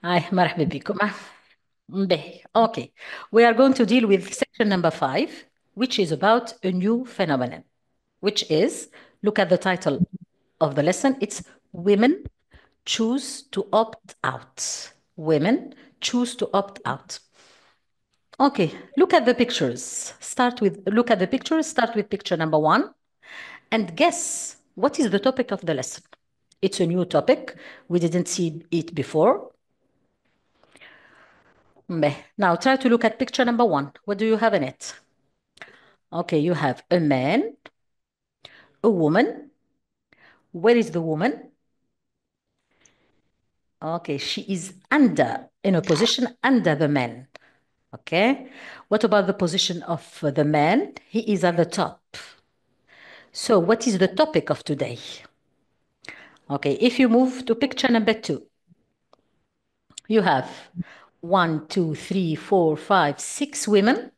Hi, مرحبا بكم. باهي. Okay. We are going to deal with section number 5, which is about a new phenomenon, which is, look at the title of the lesson. It's Women Choose to Opt Out. Women choose to opt out. Okay, look at the pictures. Look at the pictures. Start with picture number 1 and guess what is the topic of the lesson. It's a new topic. We didn't see it before. Now try to look at picture number 1. What do you have in it? Okay, you have a man, a woman. Where is the woman? Okay, she is in a position under the man. Okay, what about the position of the man? He is at the top. So what is the topic of today? Okay, if you move to picture number 2, you have 1, 2, 3, 4, 5, 6 women,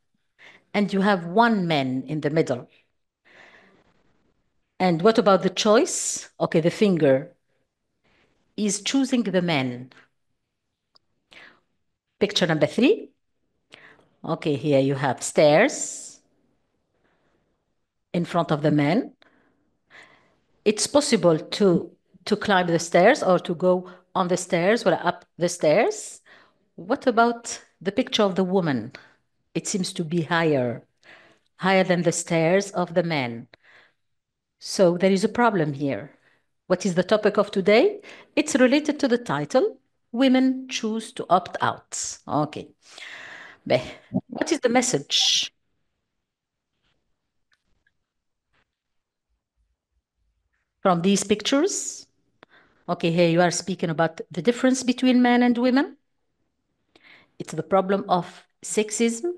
and you have 1 man in the middle. And what about the choice? Okay, the finger is choosing the man. Picture number 3. Okay, here you have stairs in front of the man. It's possible to climb the stairs or to go on the stairs or up the stairs. What about the picture of the woman? It seems to be higher than the stairs of the man. So there is a problem here. What is the topic of today? It's related to the title, Women Choose to Opt Out. Okay. What is the message? From these pictures? Okay, here you are speaking about the difference between men and women. It's the problem of sexism.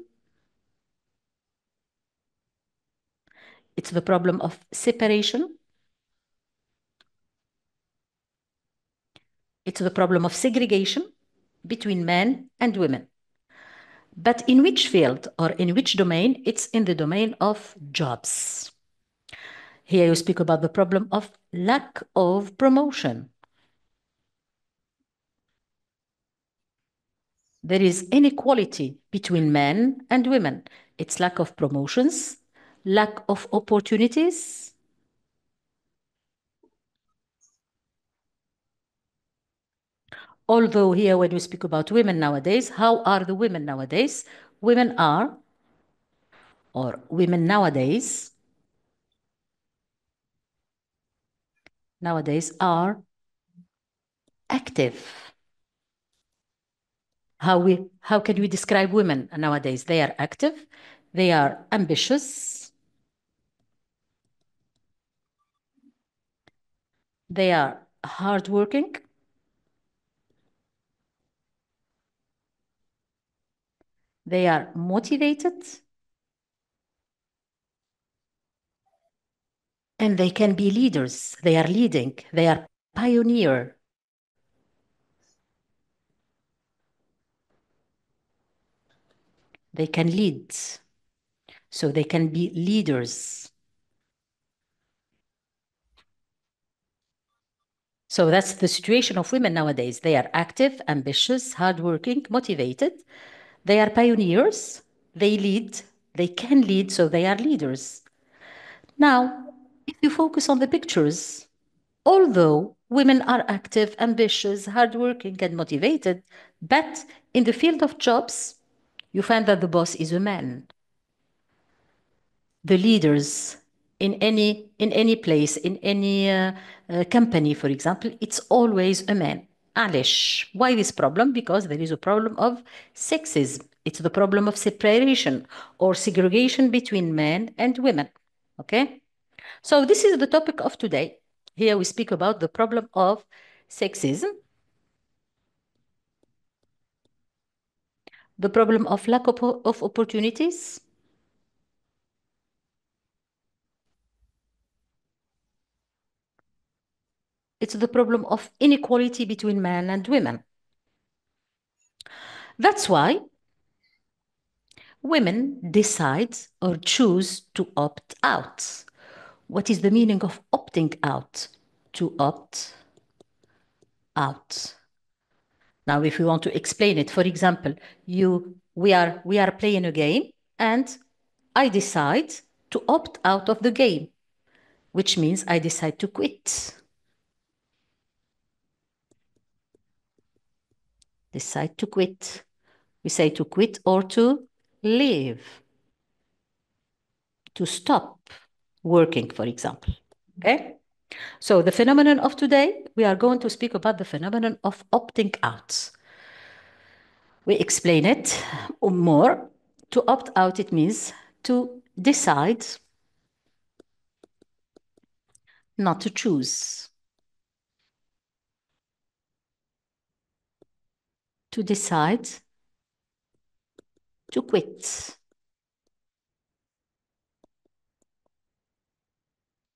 It's the problem of separation. It's the problem of segregation between men and women. But in which field or in which domain? It's in the domain of jobs. Here you speak about the problem of lack of promotion. There is inequality between men and women. It's lack of promotions, lack of opportunities. Although here when we speak about women nowadays, how are the women nowadays? Women nowadays are active. How can we describe women nowadays? They are active, they are ambitious, they are hardworking, they are motivated, and they can be leaders. They are leading, they are pioneer. They can lead, so they can be leaders. So that's the situation of women nowadays. They are active, ambitious, hardworking, motivated. They are pioneers. They lead. They can lead, so they are leaders. Now, if you focus on the pictures, although women are active, ambitious, hardworking, and motivated, but in the field of jobs, you find that the boss is a man. The leaders in any place, in any company, for example, it's always a man. Alish. Why this problem? Because there is a problem of sexism. It's the problem of separation or segregation between men and women. Okay? So this is the topic of today. Here we speak about the problem of sexism, the problem of lack of opportunities, it's the problem of inequality between men and women. That's why women decide or choose to opt out. What is the meaning of opting out? To opt out. Now, if we want to explain it, for example, we are playing a game and I decide to opt out of the game, which means I decide to quit. Decide to quit. We say to quit or to leave, to stop working, for example. Okay? So the phenomenon of today, we are going to speak about the phenomenon of opting out. We explain it more. To opt out, it means to decide not to choose. To decide to quit.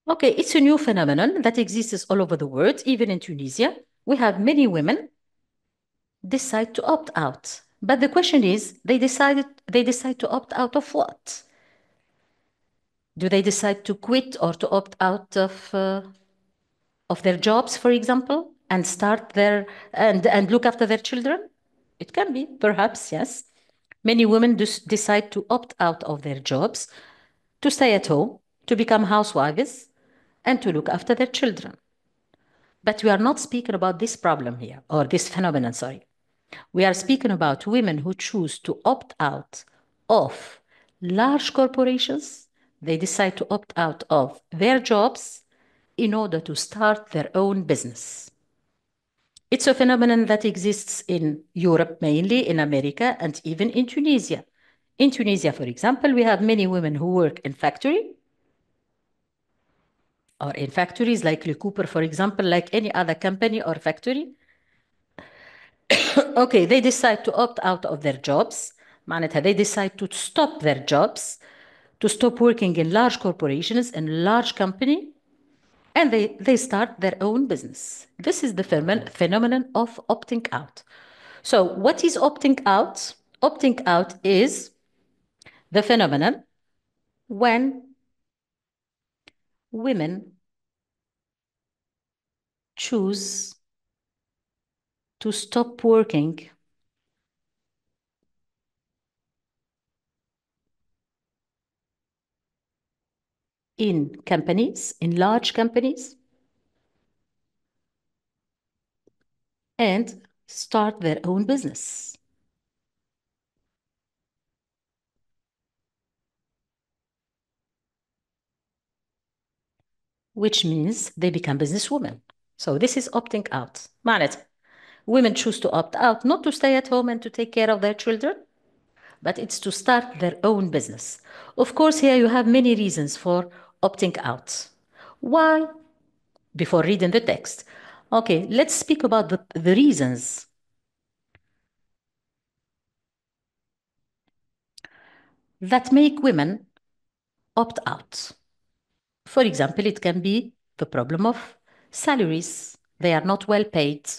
Okay, it's a new phenomenon that exists all over the world, even in Tunisia. We have many women decide to opt out. But the question is, they decide to opt out of what? Do they decide to quit or to opt out of their jobs, for example, and start their and look after their children? It can be, perhaps, yes. Many women decide to opt out of their jobs, to stay at home, to become housewives, and to look after their children. But we are not speaking about this problem here, or this phenomenon, sorry. We are speaking about women who choose to opt out of large corporations. They decide to opt out of their jobs in order to start their own business. It's a phenomenon that exists in Europe mainly, in America, and even in Tunisia. In Tunisia, for example, we have many women who work in factory or in factories like Le Cooper, for example, like any other company or factory. Okay, they decide to opt out of their jobs. معناتها they decide to stop their jobs, to stop working in large corporations and large company, and they start their own business. This is the phenomenon of opting out. So what is opting out? Opting out is the phenomenon when women choose to stop working in companies, in large companies, and start their own business. Which means they become businesswomen. So this is opting out. معناتها women choose to opt out, not to stay at home and to take care of their children, but it's to start their own business. Of course, here you have many reasons for opting out. Why? Before reading the text. Okay, let's speak about the reasons that make women opt out. For example, it can be the problem of salaries. They are not well paid.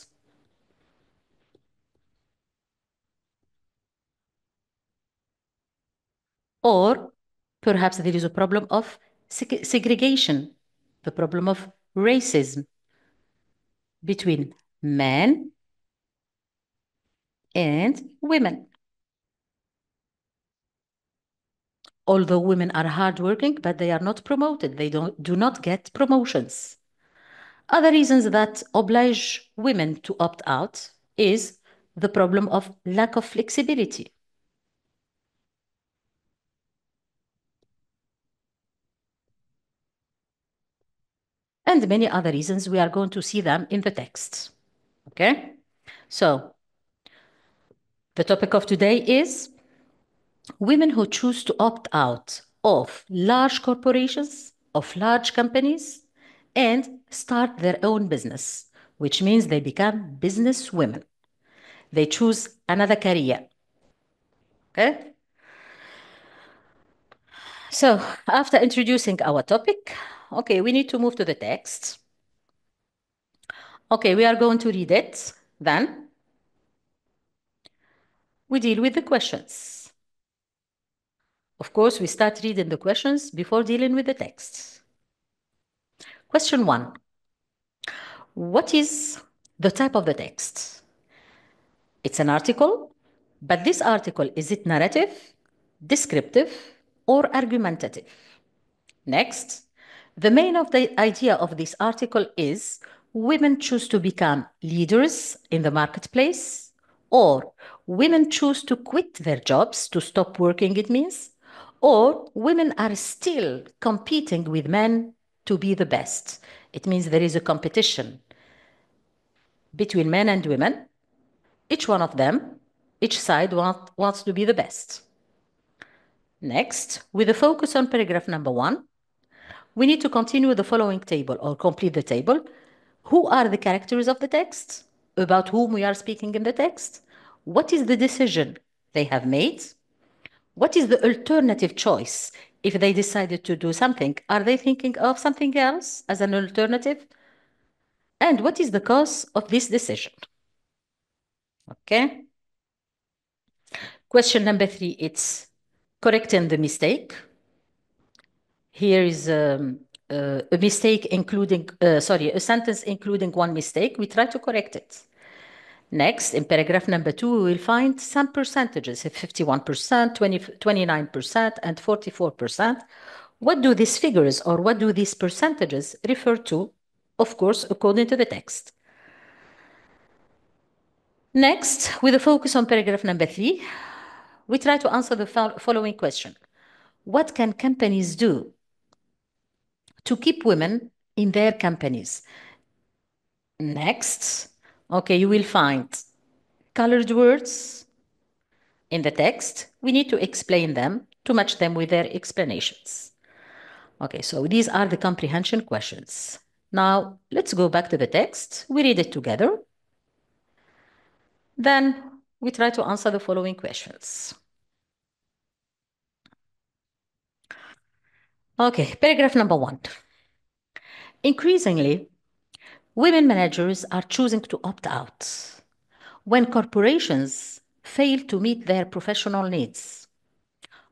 Or perhaps there is a problem of segregation, the problem of racism between men and women. Although women are hardworking, but they are not promoted. They do not get promotions. Other reasons that oblige women to opt out is the problem of lack of flexibility. And many other reasons. We are going to see them in the text. Okay? So, the topic of today is women who choose to opt out of large corporations, of large companies, and start their own business, which means they become business women. They choose another career. Okay? So, after introducing our topic, okay, we need to move to the text. Okay, we are going to read it. Then we deal with the questions. Of course, we start reading the questions before dealing with the text. Question 1. What is the type of the text? It's an article, but this article, is it narrative, descriptive, or argumentative? Next, the main of the idea of this article is women choose to become leaders in the marketplace, or women choose to quit their jobs to stop working, it means, or women are still competing with men to be the best. It means there is a competition between men and women. Each one of them, each side wants to be the best. Next, with a focus on paragraph number 1, we need to continue the following table or complete the table. Who are the characters of the text? About whom we are speaking in the text? What is the decision they have made? What is the alternative choice? If they decided to do something, are they thinking of something else as an alternative? And what is the cause of this decision? Okay. Question number 3, it's correcting the mistake. Here is a mistake including, a sentence including one mistake. We try to correct it. Next, in paragraph number 2, we will find some percentages, 51%, 29%, and 44%. What do these figures or what do these percentages refer to? Of course, according to the text. Next, with a focus on paragraph number 3, we try to answer the following question. What can companies do to keep women in their companies? Next, okay, you will find colored words in the text. We need to explain them to match them with their explanations. Okay, so these are the comprehension questions. Now, let's go back to the text. We read it together. Then we try to answer the following questions. Okay, paragraph number 1. Increasingly, women managers are choosing to opt out when corporations fail to meet their professional needs.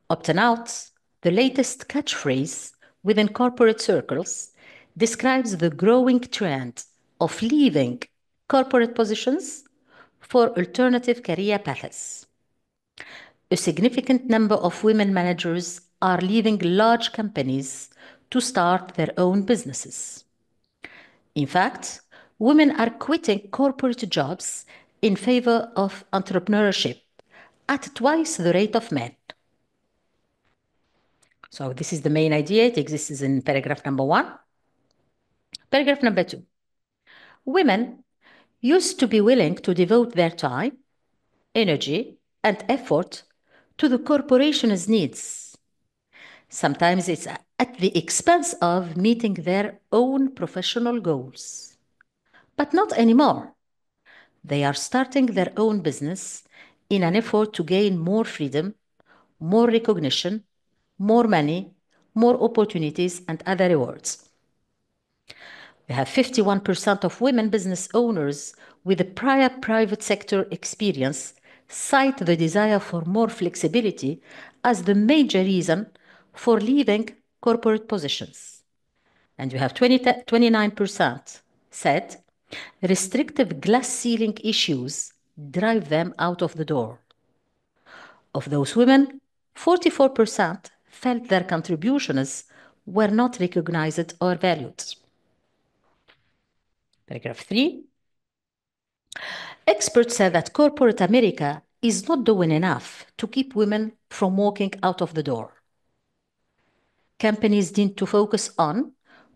Opting out, the latest catchphrase within corporate circles, describes the growing trend of leaving corporate positions for alternative career paths. A significant number of women managers are leaving large companies to start their own businesses. In fact, women are quitting corporate jobs in favor of entrepreneurship at twice the rate of men. So this is the main idea. It exists in paragraph number 1. Paragraph number 2. Women used to be willing to devote their time, energy, and effort to the corporation's needs. Sometimes it's at the expense of meeting their own professional goals. But not anymore. They are starting their own business in an effort to gain more freedom, more recognition, more money, more opportunities, and other rewards. We have 51% of women business owners with a prior private sector experience cite the desire for more flexibility as the major reason for leaving corporate positions. And we have 29% said restrictive glass ceiling issues drive them out of the door. Of those women, 44% felt their contributions were not recognized or valued. Paragraph 3. Experts say that corporate America is not doing enough to keep women from walking out of the door. Companies need to focus on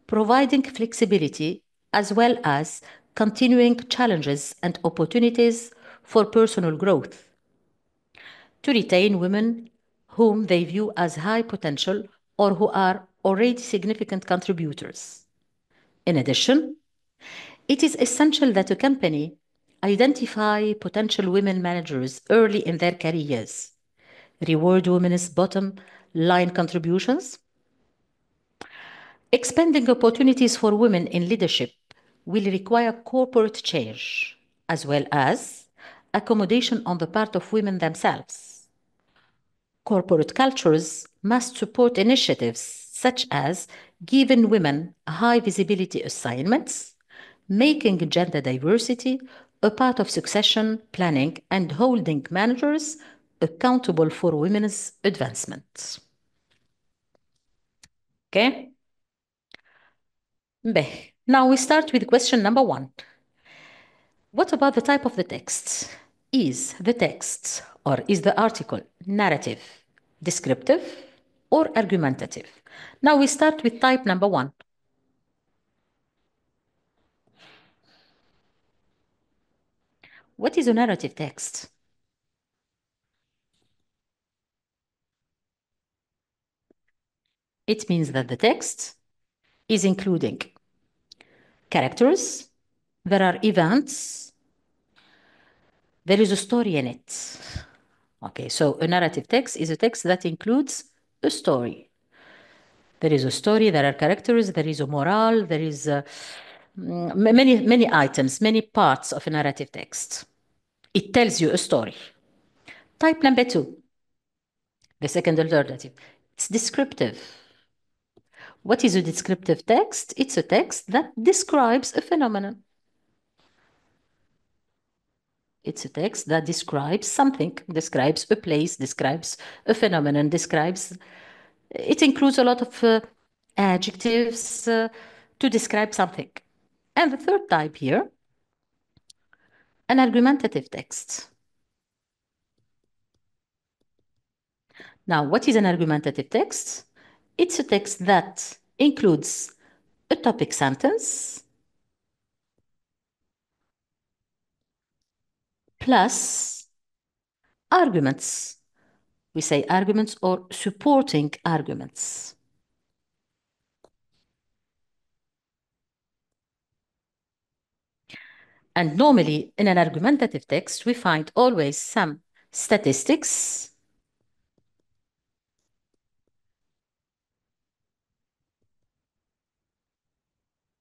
providing flexibility as well as continuing challenges and opportunities for personal growth to retain women whom they view as high potential or who are already significant contributors. In addition, it is essential that a company identify potential women managers early in their careers, reward women's bottom line contributions. Expanding opportunities for women in leadership will require corporate change, as well as accommodation on the part of women themselves. Corporate cultures must support initiatives such as giving women high visibility assignments, making gender diversity a part of succession planning and holding managers accountable for women's advancement. Okay? Now we start with question number 1. What about the type of the text? Is the text or is the article narrative, descriptive, or argumentative? Now we start with type number 1. What is a narrative text? It means that the text is including characters, there are events, there is a story in it. Okay, so a narrative text is a text that includes a story. There is a story, there are characters, there is a morale, there is many items, many parts of a narrative text. It tells you a story. Type number 2, the second alternative, it's descriptive. What is a descriptive text? It's a text that describes a phenomenon. It's a text that describes something, describes a place, describes a phenomenon, it includes a lot of adjectives to describe something. And the third type here, an argumentative text. Now, what is an argumentative text? It's a text that includes a topic sentence plus arguments. We say arguments or supporting arguments. And normally, in an argumentative text, we find always some statistics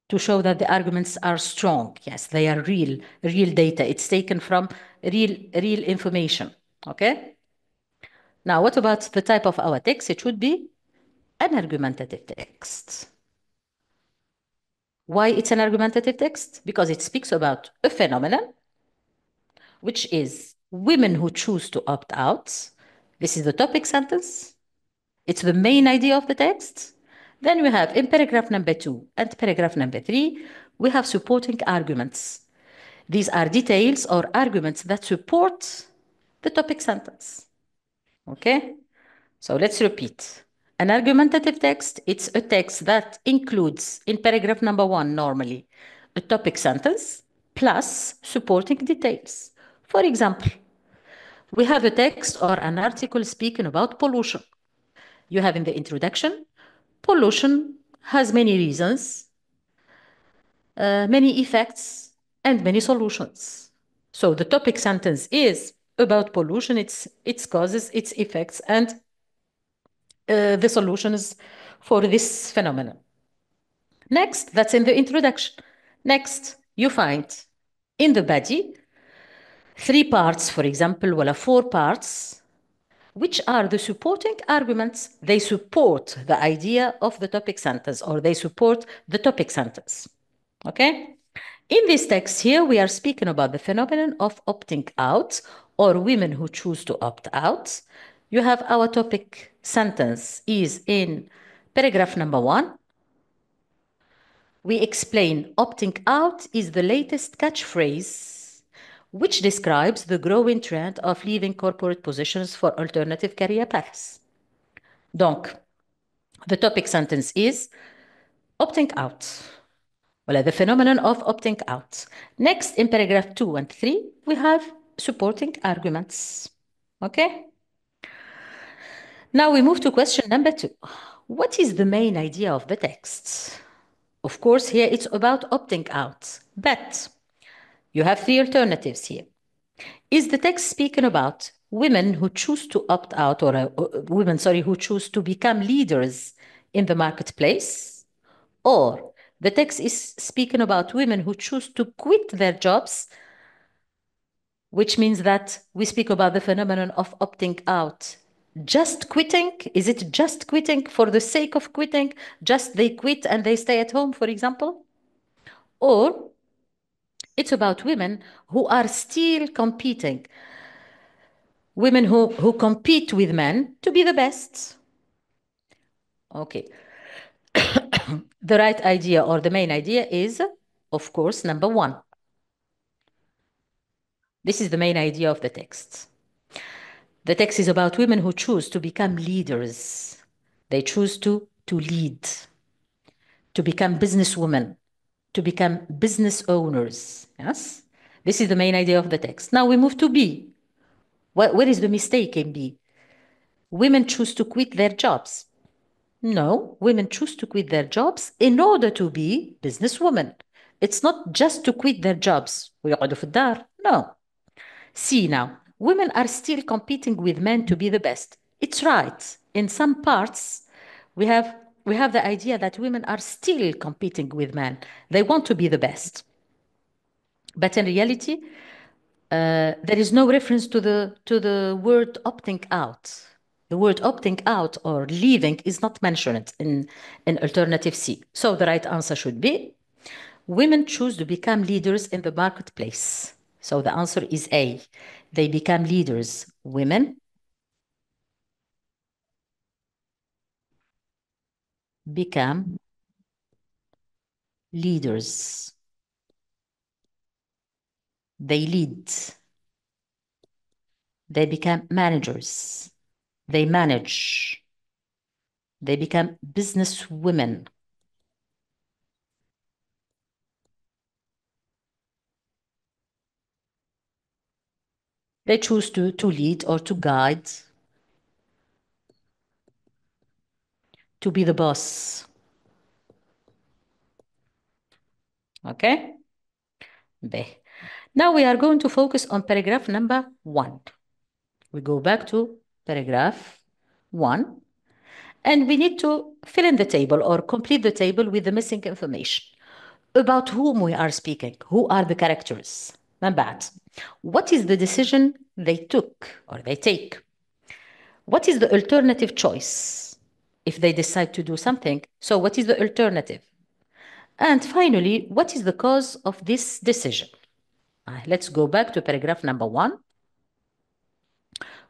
to show that the arguments are strong. Yes, they are real data. It's taken from real information, okay? Now, what about the type of our text? It should be an argumentative text. Why it's an argumentative text? Because it speaks about a phenomenon, which is women who choose to opt out. This is the topic sentence. It's the main idea of the text. Then we have in paragraph number 2 and paragraph number 3, we have supporting arguments. These are details or arguments that support the topic sentence. Okay? So let's repeat. An argumentative text, it's a text that includes, in paragraph number 1 normally, a topic sentence plus supporting details. For example, we have a text or an article speaking about pollution. You have in the introduction, pollution has many reasons, many effects, and many solutions. So the topic sentence is about pollution, its causes, its effects, and the solutions for this phenomenon. Next, that's in the introduction. Next, you find in the body 3 parts, for example, or 4 parts, which are the supporting arguments. They support the idea of the topic sentence, or they support the topic sentence. Okay? In this text here, we are speaking about the phenomenon of opting out, or women who choose to opt out. You have our topic sentence is in paragraph number 1. We explain opting out is the latest catchphrase which describes the growing trend of leaving corporate positions for alternative career paths. Donc, the topic sentence is opting out. Well, the phenomenon of opting out. Next, in paragraph 2 and 3, we have supporting arguments. Okay? Now we move to question number 2. What is the main idea of the text? Of course, here it's about opting out, but you have 3 alternatives here. Is the text speaking about women who choose to opt out, or women, who choose to become leaders in the marketplace? Or the text is speaking about women who choose to quit their jobs, which means that we speak about the phenomenon of opting out. Just quitting? Is it just quitting for the sake of quitting? Just they quit and they stay at home, for example? Or It's about women who are still competing, women who compete with men to be the best. Okay. The right idea or the main idea is, of course, number one. This is the main idea of the text. The text is about women who choose to become leaders. They choose to lead, to become businesswomen, to become business owners. Yes? This is the main idea of the text. Now we move to B. Where is the mistake in B? Women choose to quit their jobs. No, women choose to quit their jobs in order to be businesswomen. It's not just to quit their jobs. ويقعدوا في الدار. No. See now, women are still competing with men to be the best. It's right. In some parts, we have the idea that women are still competing with men. They want to be the best. But in reality, there is no reference to the word opting out. The word opting out or leaving is not mentioned in alternative C. So the right answer should be, women choose to become leaders in the marketplace. So the answer is A. They become leaders. Women become leaders. They lead. They become managers. They manage. They become business women. They choose to lead or to guide, to be the boss. Okay? Now we are going to focus on paragraph number 1. We go back to paragraph 1, and we need to fill in the table or complete the table with the missing information. About whom we are speaking. Who are the characters? من بعد. What is the decision they took or they take? What is the alternative choice if they decide to do something? So what is the alternative? And finally, what is the cause of this decision? Let's go back to paragraph number 1.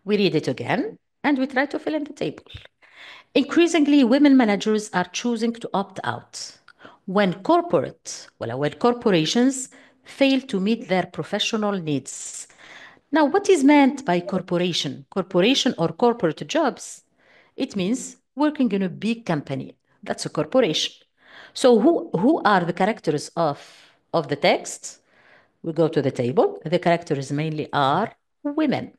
We read it again and we try to fill in the table. Increasingly, women managers are choosing to opt out when corporations fail to meet their professional needs. Now, what is meant by corporation? Corporation or corporate jobs? It means working in a big company. That's a corporation. So who are the characters of the text? We go to the table. The characters mainly are women.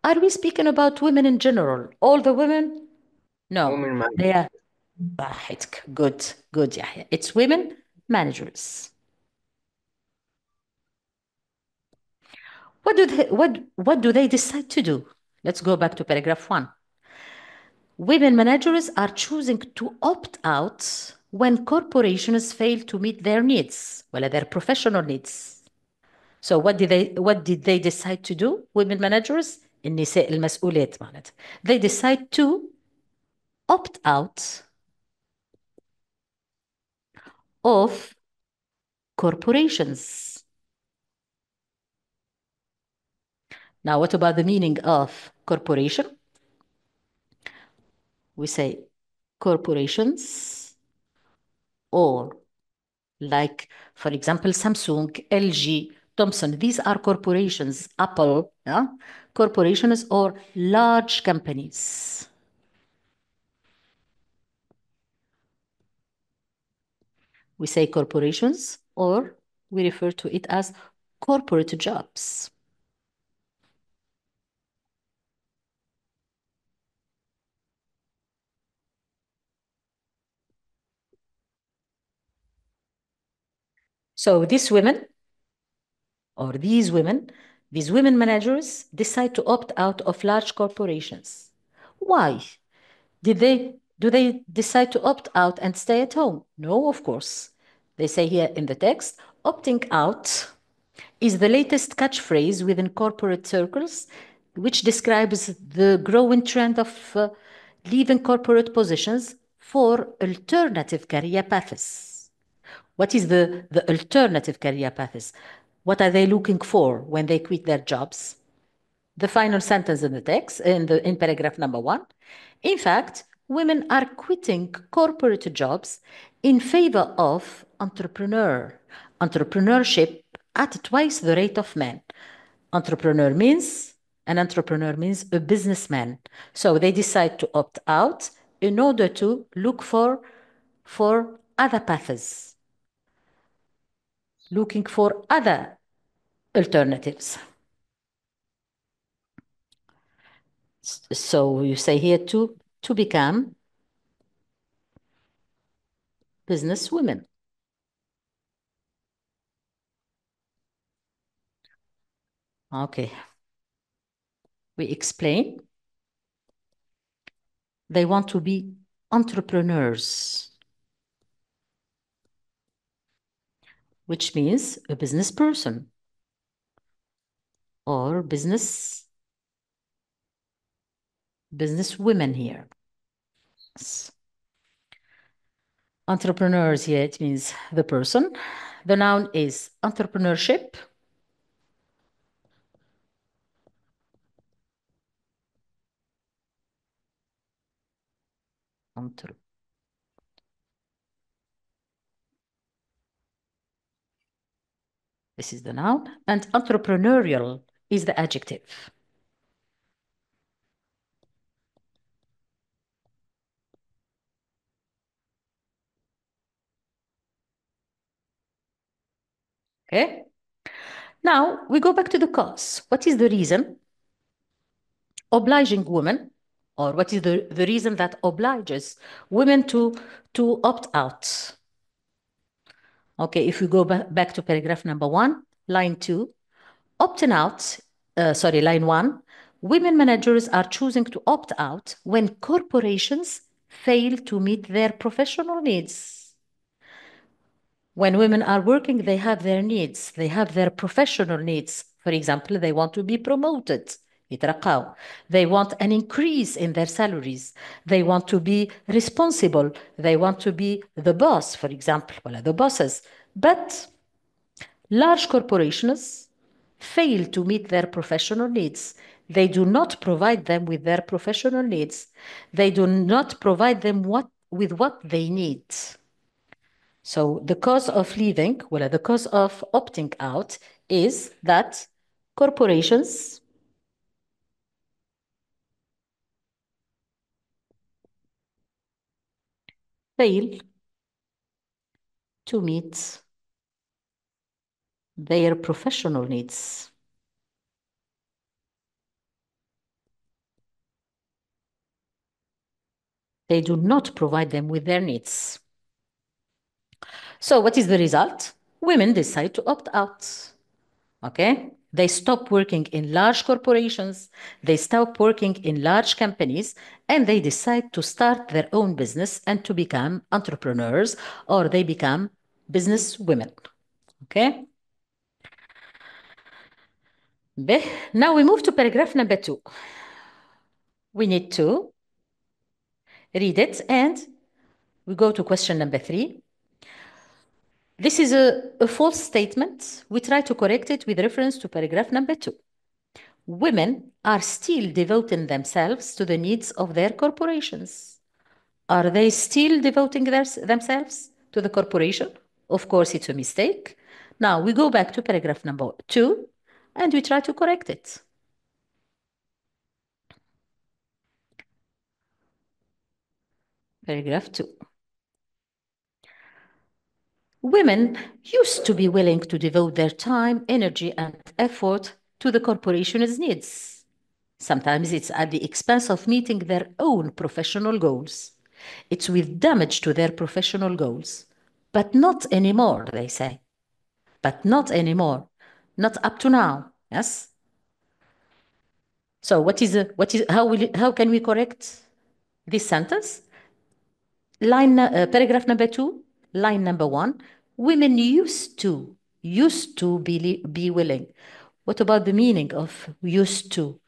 Are we speaking about women in general? All the women? No. women They are good, Yahya. It's women managers. What do they decide to do? Let's go back to paragraph 1. Women managers are choosing to opt out when corporations fail to meet their needs, their professional needs. So what did they decide to do? Women managers, النساء المسؤولات معناتها. They decide to opt out of corporations. Now, what about the meaning of corporation? We say corporations, or like, for example, Samsung, LG, Thomson. These are corporations. Apple, corporations or large companies. We say corporations, or we refer to it as corporate jobs. So these women managers decide to opt out of large corporations. Why? Do they decide to opt out and stay at home? No, of course. They say here in the text, opting out is the latest catchphrase within corporate circles, which describes the growing trend of leaving corporate positions for alternative career paths. What is the alternative career paths? What are they looking for when they quit their jobs? The final sentence in the text, in paragraph number 1. In fact, women are quitting corporate jobs in favor of entrepreneurship at twice the rate of men. An entrepreneur means a businessman. So they decide to opt out in order to look for other paths, looking for other alternatives. So you say here to become business women. Okay. We explain. They want to be entrepreneurs, which means a business person or business women here. Yes. Entrepreneurs here, it means the person. The noun is entrepreneurship. This is the noun, and entrepreneurial is the adjective. Okay. Now we go back to the cause. What is the reason obliging women, or what is the reason that obliges women to opt out? Okay, if we go back to paragraph number 1, line 2, opting out, line 1, women managers are choosing to opt out when corporations fail to meet their professional needs. When women are working, they have their needs, they have their professional needs. For example, they want to be promoted. They want an increase in their salaries. They want to be responsible. They want to be the boss, for example, the bosses. But large corporations fail to meet their professional needs. They do not provide them with their professional needs. They do not provide them with what they need. So the cause of leaving, the cause of opting out is that corporations fail to meet their professional needs. They do not provide them with their needs. So what is the result? Women decide to opt out. Okay? They stop working in large corporations, they stop working in large companies, and they decide to start their own business and to become entrepreneurs, or they become business women. Okay? Now we move to paragraph number 2. We need to read it and we go to question number 3. This is a false statement. We try to correct it with reference to paragraph number 2. Women are still devoting themselves to the needs of their corporations. Are they still devoting themselves to the corporation? Of course, it's a mistake. Now we go back to paragraph number 2 and we try to correct it. Paragraph 2. Women used to be willing to devote their time, energy, and effort to the corporation's needs. Sometimes it's at the expense of meeting their own professional goals. It's with damage to their professional goals. But not anymore, they say. But not anymore. Not up to now. Yes? So how can we correct this sentence? Paragraph number 2, line number 1. Women used to be willing. What about the meaning of used to?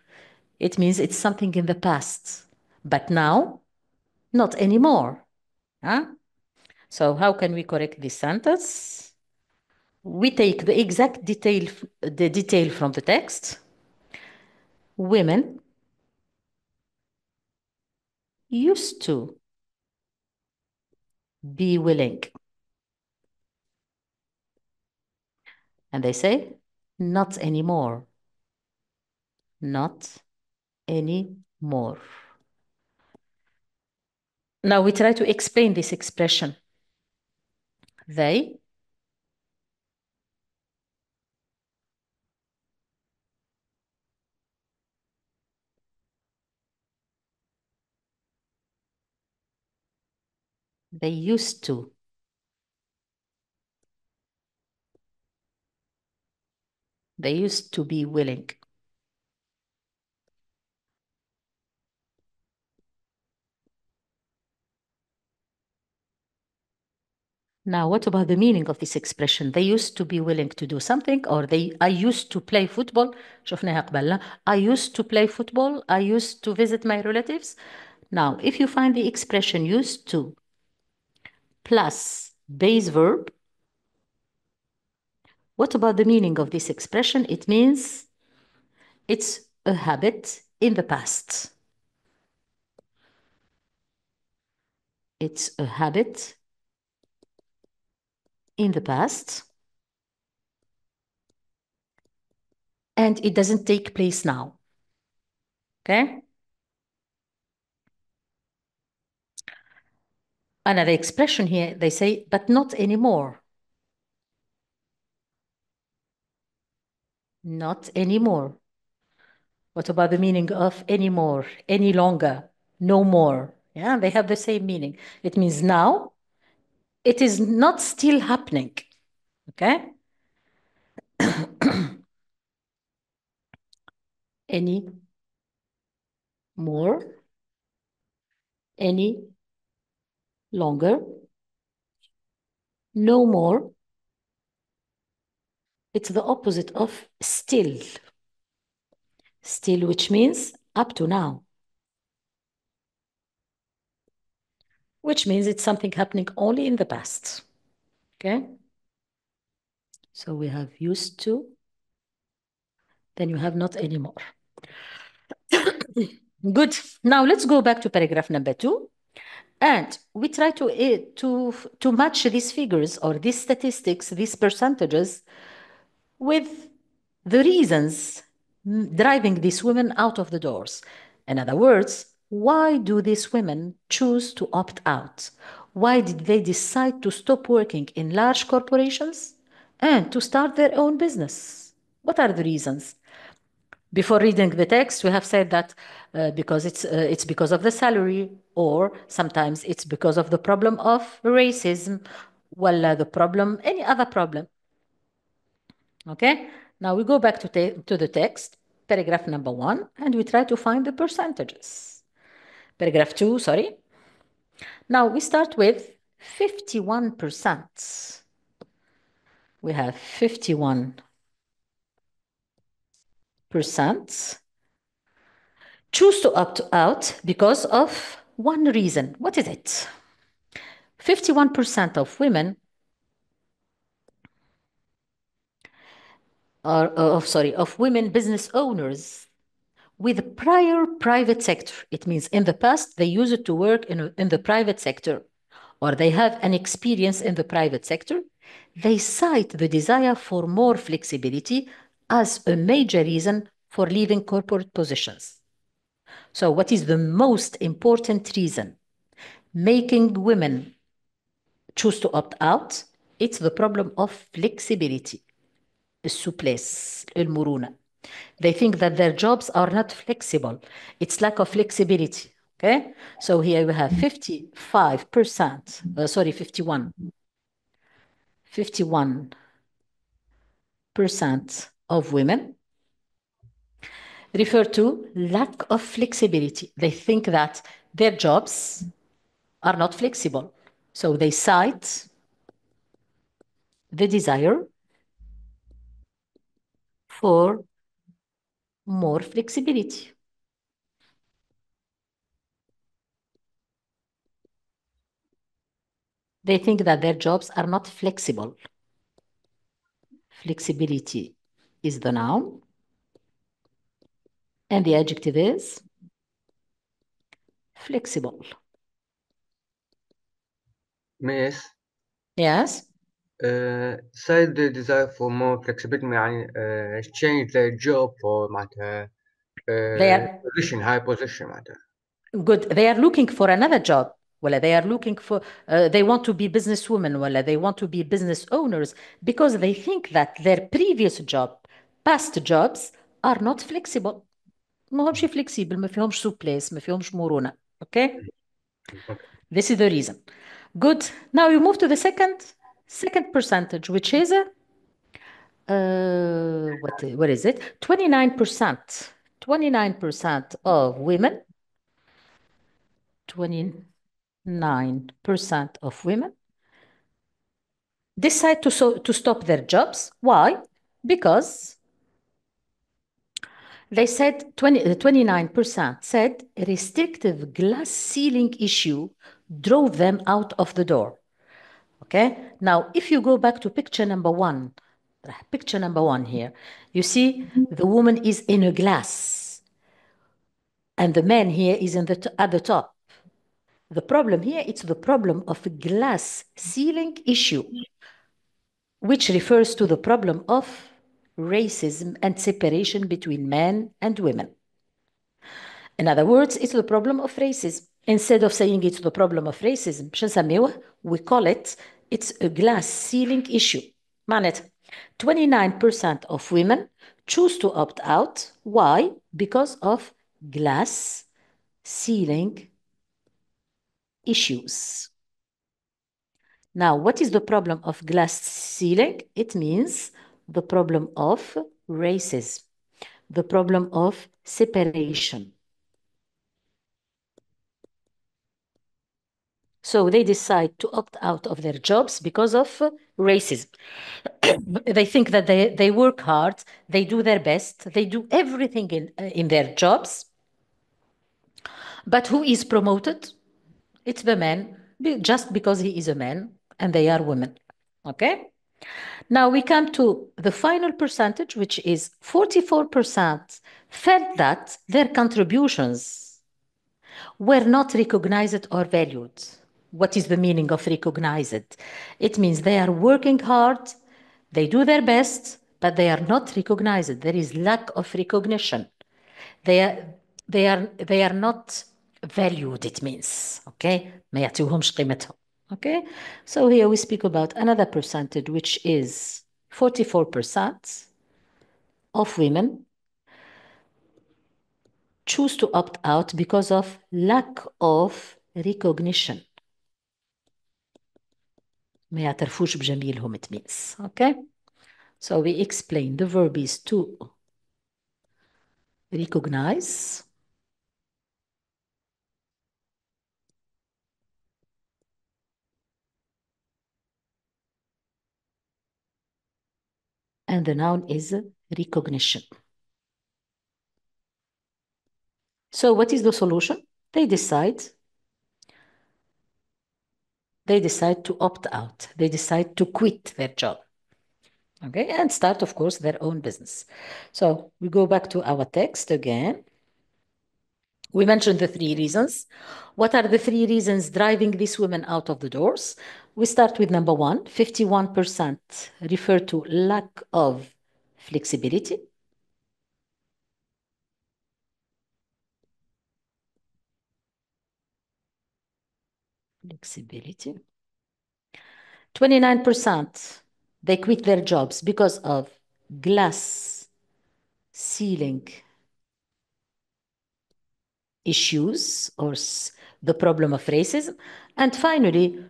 It means it's something in the past. But now, not anymore. Huh? So how can we correct this sentence? We take the exact detail from the text. Women used to be willing. And they say, not anymore. Not anymore. Now we try to explain this expression. They used to. They used to be willing. Now, what about the meaning of this expression? They used to be willing to do something, or I used to play football. شفناها قبل. I used to play football. I used to visit my relatives. Now, if you find the expression used to plus base verb, what about the meaning of this expression? It means it's a habit in the past. It's a habit in the past. And it doesn't take place now. Okay? Another expression here, they say, but not anymore. Not anymore. What about the meaning of anymore, any longer, no more? Yeah, they have the same meaning. It means now, it is not still happening. Okay? Any more, any longer, no more. It's the opposite of still. Still, which means up to now. Which means it's something happening only in the past. Okay? So we have used to, then you have not anymore. Good. Now let's go back to paragraph number 2. And we try to match these figures or these statistics, these percentages, with the reasons driving these women out of the doors. In other words, why do these women choose to opt out? Why did they decide to stop working in large corporations and to start their own business? What are the reasons? Before reading the text, we have said that because it's because of the salary, or sometimes it's because of the problem of racism, well, the problem, any other problem. Okay, now we go back to the text, paragraph number 1, and we try to find the percentages. Paragraph 2, sorry. Now we start with 51%. We have 51% choose to opt out because of one reason. What is it? 51% of women of women business owners with prior private sector. It means in the past, they used to work in the private sector, or they have an experience in the private sector. They cite the desire for more flexibility as a major reason for leaving corporate positions. So what is the most important reason making women choose to opt out? It's the problem of flexibility, السوبليس, المرونة. They think that their jobs are not flexible. It's lack of flexibility. Okay, so here we have 51% of women refer to lack of flexibility. They think that their jobs are not flexible. So they cite the desire for more flexibility. They think that their jobs are not flexible. Flexibility is the noun. And the adjective is flexible. Miss, Yes. said the desire for more flexibility يعني change their job for معناتها They are position, high position معناتها. good. They are looking for another job. Well, they are looking for, they want to be businesswomen, well, they want to be business owners because they think that their previous job, past jobs, are not flexible. ما همش flexible, ما فيهمش souplesse, ما فيهمش مرونة. Okay? Okay. This is the reason. Good. Now you move to the second percentage, which is what is it? 29%. 29% of women. 29% of women decide to stop their jobs. Why? Because they said 29% said a restrictive glass ceiling issue drove them out of the door. Okay, now if you go back to picture number one here, you see the woman is in a glass and the man here is at the top. The problem here, it's the problem of a glass ceiling issue, which refers to the problem of racism and separation between men and women. In other words, it's the problem of racism. Instead of saying it's the problem of racism, we call it's a glass ceiling issue. معناتها 29% of women choose to opt out. Why? Because of glass ceiling issues. Now, what is the problem of glass ceiling? It means the problem of racism, the problem of separation. So they decide to opt out of their jobs because of racism. They think that they work hard, they do their best, they do everything in their jobs. But who is promoted? It's the man, just because he is a man and they are women. Okay? Now we come to the final percentage, which is 44% felt that their contributions were not recognized or valued. What is the meaning of recognized? It means they are working hard, they do their best, but they are not recognized. There is lack of recognition. They are not valued, it means. Okay? ما يعطيوهمش قيمتهم. Okay? So here we speak about another percentage, which is 44% of women choose to opt out because of lack of recognition. ما يعترفوش بجميلهم, it means. Okay? So we explain the verb is to recognize. And the noun is recognition. So what is the solution? They decide to opt out. They decide to quit their job. Okay, and start, of course, their own business. So we go back to our text again. We mentioned the three reasons. What are the three reasons driving these women out of the doors? We start with number one, 51% refer to lack of flexibility. Flexibility. 29%, they quit their jobs because of glass ceiling issues or the problem of racism. And finally,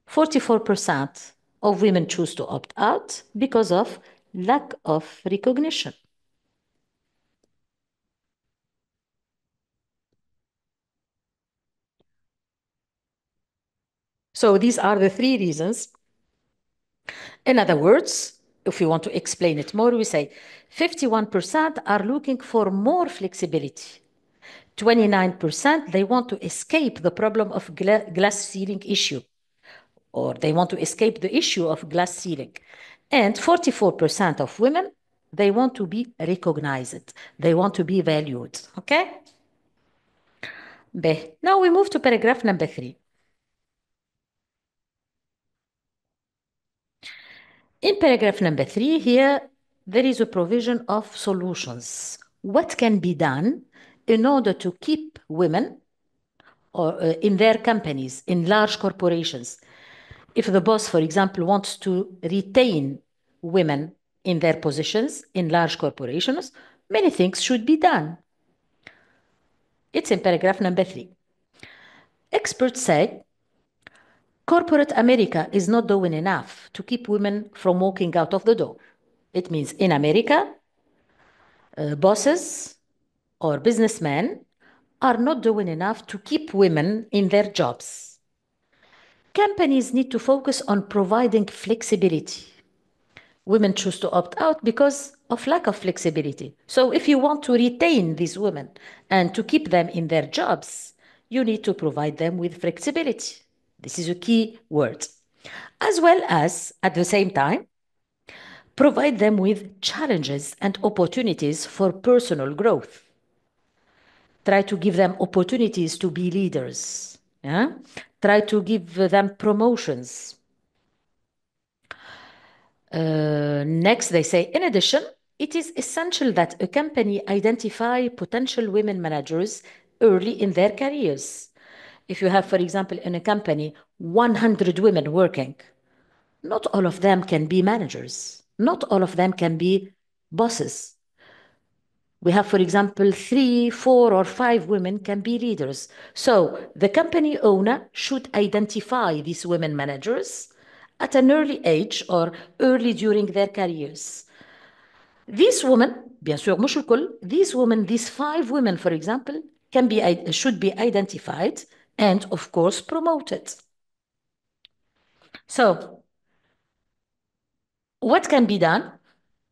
44% of women choose to opt out because of lack of recognition. So these are the three reasons. In other words, if we want to explain it more, we say 51% are looking for more flexibility. 29%, they want to escape the problem of glass ceiling issue or they want to escape the issue of glass ceiling. And 44% of women, they want to be recognized. They want to be valued. Okay? Now we move to paragraph number 3. In paragraph number 3, here there is a provision of solutions. What can be done in order to keep women or in their companies, in large corporations? If the boss, for example, wants to retain women in their positions in large corporations, many things should be done. It's in paragraph number 3. Experts say corporate America is not doing enough to keep women from walking out of the door. It means in America, bosses or businessmen are not doing enough to keep women in their jobs. Companies need to focus on providing flexibility. Women choose to opt out because of lack of flexibility. So if you want to retain these women and to keep them in their jobs, you need to provide them with flexibility. This is a key word. As well as, at the same time, provide them with challenges and opportunities for personal growth. Try to give them opportunities to be leaders. Yeah? Try to give them promotions. Next, they say, in addition, it is essential that a company identify potential women managers early in their careers. If you have, for example, in a company, 100 women working, not all of them can be managers. Not all of them can be bosses. We have, for example, 3, 4, or 5 women can be leaders. So the company owner should identify these women managers at an early age or early during their careers. These women, bien sûr, مش الكل, these women, these 5 women, for example, should be identified and, of course, promoted. So, what can be done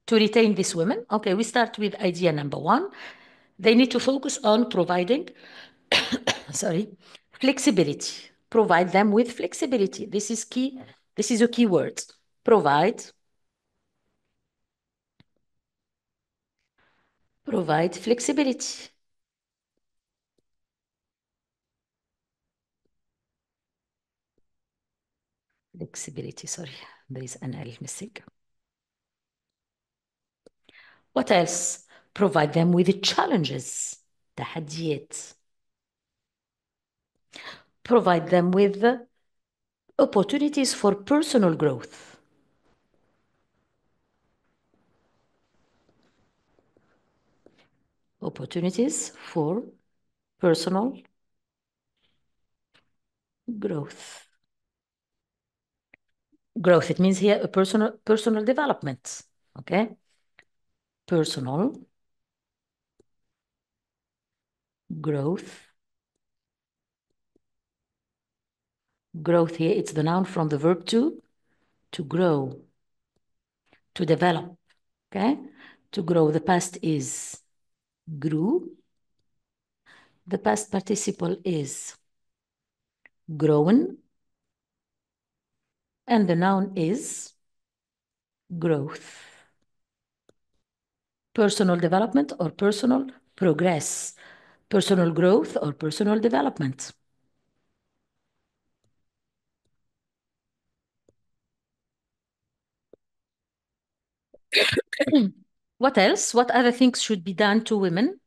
to retain these women? Okay, we start with idea number 1. They need to focus on providing, flexibility. Provide them with flexibility. This is key. This is a key word. Provide flexibility. Flexibility, sorry, there is an L missing. What else? Provide them with challenges, تحديات. Provide them with opportunities for personal growth. Opportunities for personal growth. Growth, it means here a personal development, okay? Personal growth. Growth here, it's the noun from the verb to grow, to develop, okay? To grow, the past is grew. The past participle is grown. And the noun is growth. Personal development or personal progress. Personal growth or personal development. What else? What other things should be done to women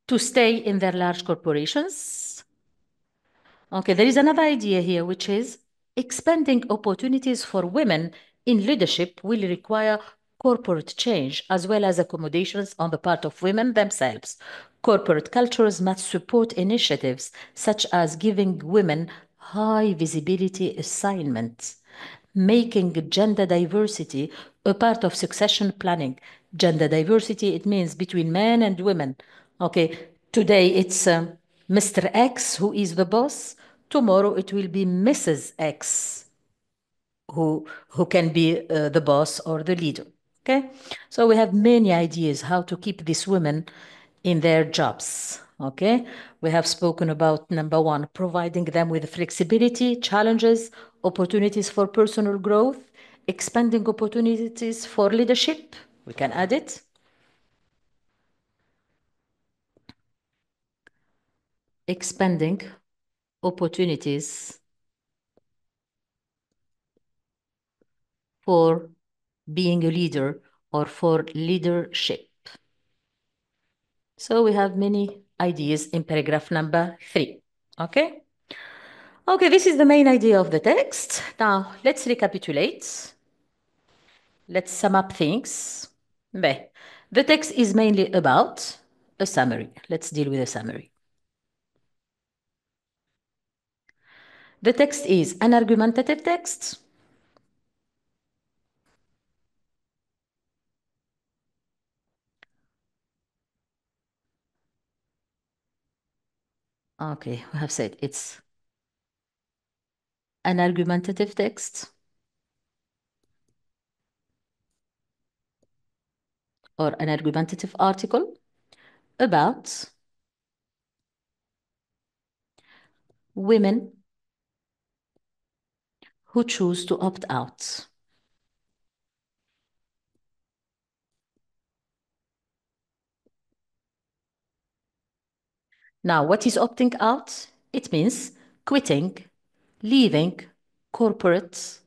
to stay in their large corporations? Okay, there is another idea here, which is expanding opportunities for women in leadership will require corporate change as well as accommodations on the part of women themselves. Corporate cultures must support initiatives such as giving women high visibility assignments, making gender diversity a part of succession planning. Gender diversity, it means between men and women. Okay, today it's Mr. X who is the boss. Tomorrow it will be Mrs. X who can be the boss or the leader. Okay, so we have many ideas how to keep these women in their jobs. Okay, we have spoken about number one, providing them with flexibility, challenges, opportunities for personal growth, expanding opportunities for leadership. We can add it. Expanding opportunities for being a leader or for leadership. So we have many ideas in paragraph number 3. Okay? Okay, this is the main idea of the text. Now, let's recapitulate. Let's sum up things. The text is mainly about a summary. Let's deal with a summary. The text is an argumentative text. Okay, we have said it's an argumentative text or an argumentative article about women who choose to opt out. Now, what is opting out? It means quitting, leaving corporate,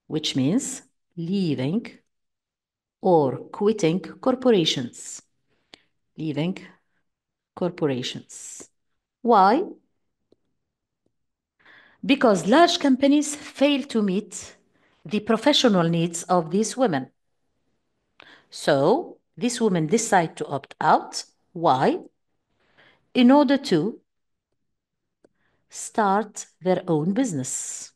which means leaving or quitting corporations. Leaving corporations. Why? Because large companies fail to meet the professional needs of these women. So these women decide to opt out. Why? In order to start their own business.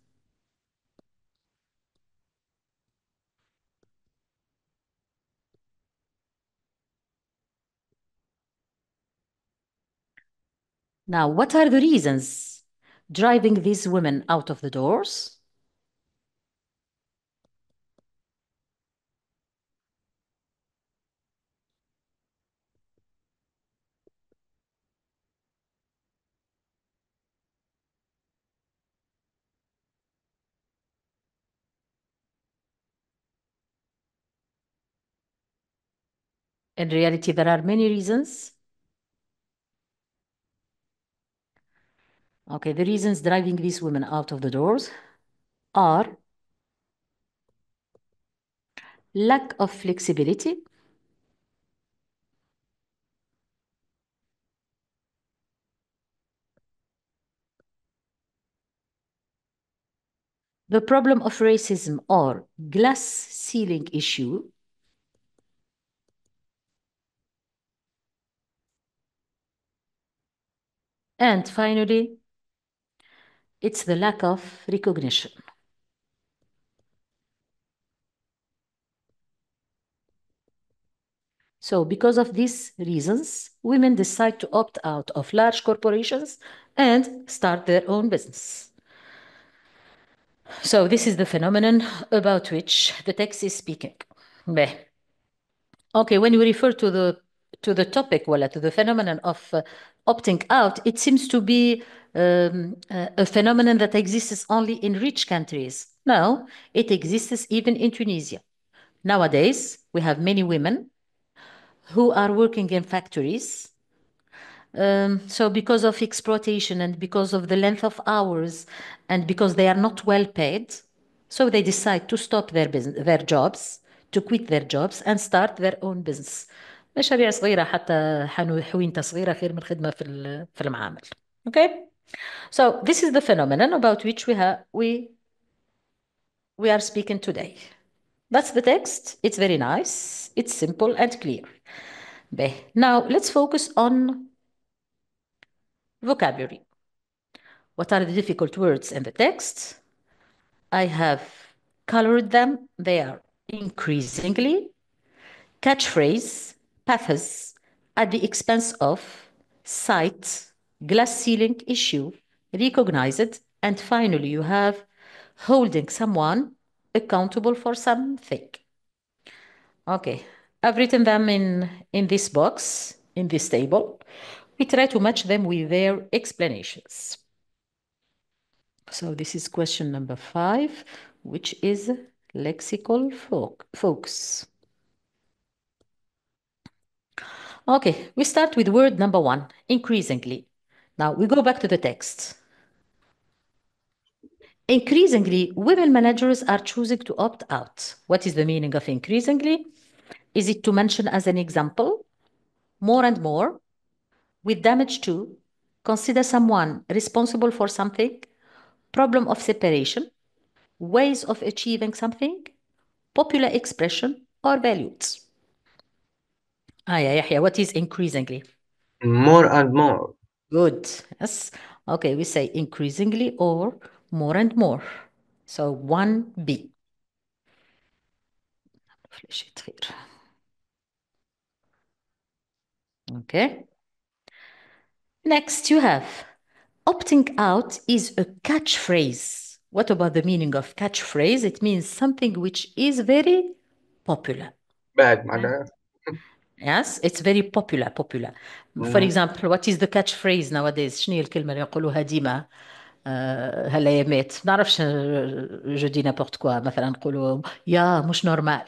Now, what are the reasons driving these women out of the doors? In reality, there are many reasons. Okay, the reasons driving these women out of the doors are lack of flexibility, the problem of racism or glass ceiling issue, and finally, it's the lack of recognition. So because of these reasons, women decide to opt out of large corporations and start their own business. So this is the phenomenon about which the text is speaking. Okay, when we refer to the topic, to the phenomenon of opting out, it seems to be a phenomenon that exists only in rich countries. No, it exists even in Tunisia. Nowadays, we have many women who are working in factories. So because of exploitation and because of the length of hours and because they are not well paid, so they decide to stop their jobs, to quit their jobs and start their own business. مشاريع صغيرة حتى حوينتة صغيرة خير من خدمة في المعامل. Okay? So this is the phenomenon about which we are speaking today. That's the text. It's very nice. It's simple and clear. Now let's focus on vocabulary. What are the difficult words in the text? I have colored them. They are increasingly, catchphrase, pathos, at the expense of, sight, glass ceiling issue, recognized, and finally you have holding someone accountable for something. Okay, I've written them in this box, in this table. We try to match them with their explanations. So this is question number 5, which is lexical focus. Okay, we start with word number 1, increasingly. Now we go back to the text. Increasingly, women managers are choosing to opt out. What is the meaning of increasingly? Is it to mention as an example, more and more, with damage to, consider someone responsible for something, problem of separation, ways of achieving something, popular expression, or values? Yahya, what is increasingly? More and more. Good. Yes. Okay, we say increasingly or more and more. So 1B. Okay. Next, you have opting out is a catchphrase. What about the meaning of catchphrase? It means something which is very popular. بعد معناها. Yes, it's very popular. For example, what is the catchphrase nowadays? شنو هي الكلمة اللي نقولوها ديما؟ هلا يا مات ما نعرفش جو دي نابورت كوا مثلا نقولوا يا مش نورمال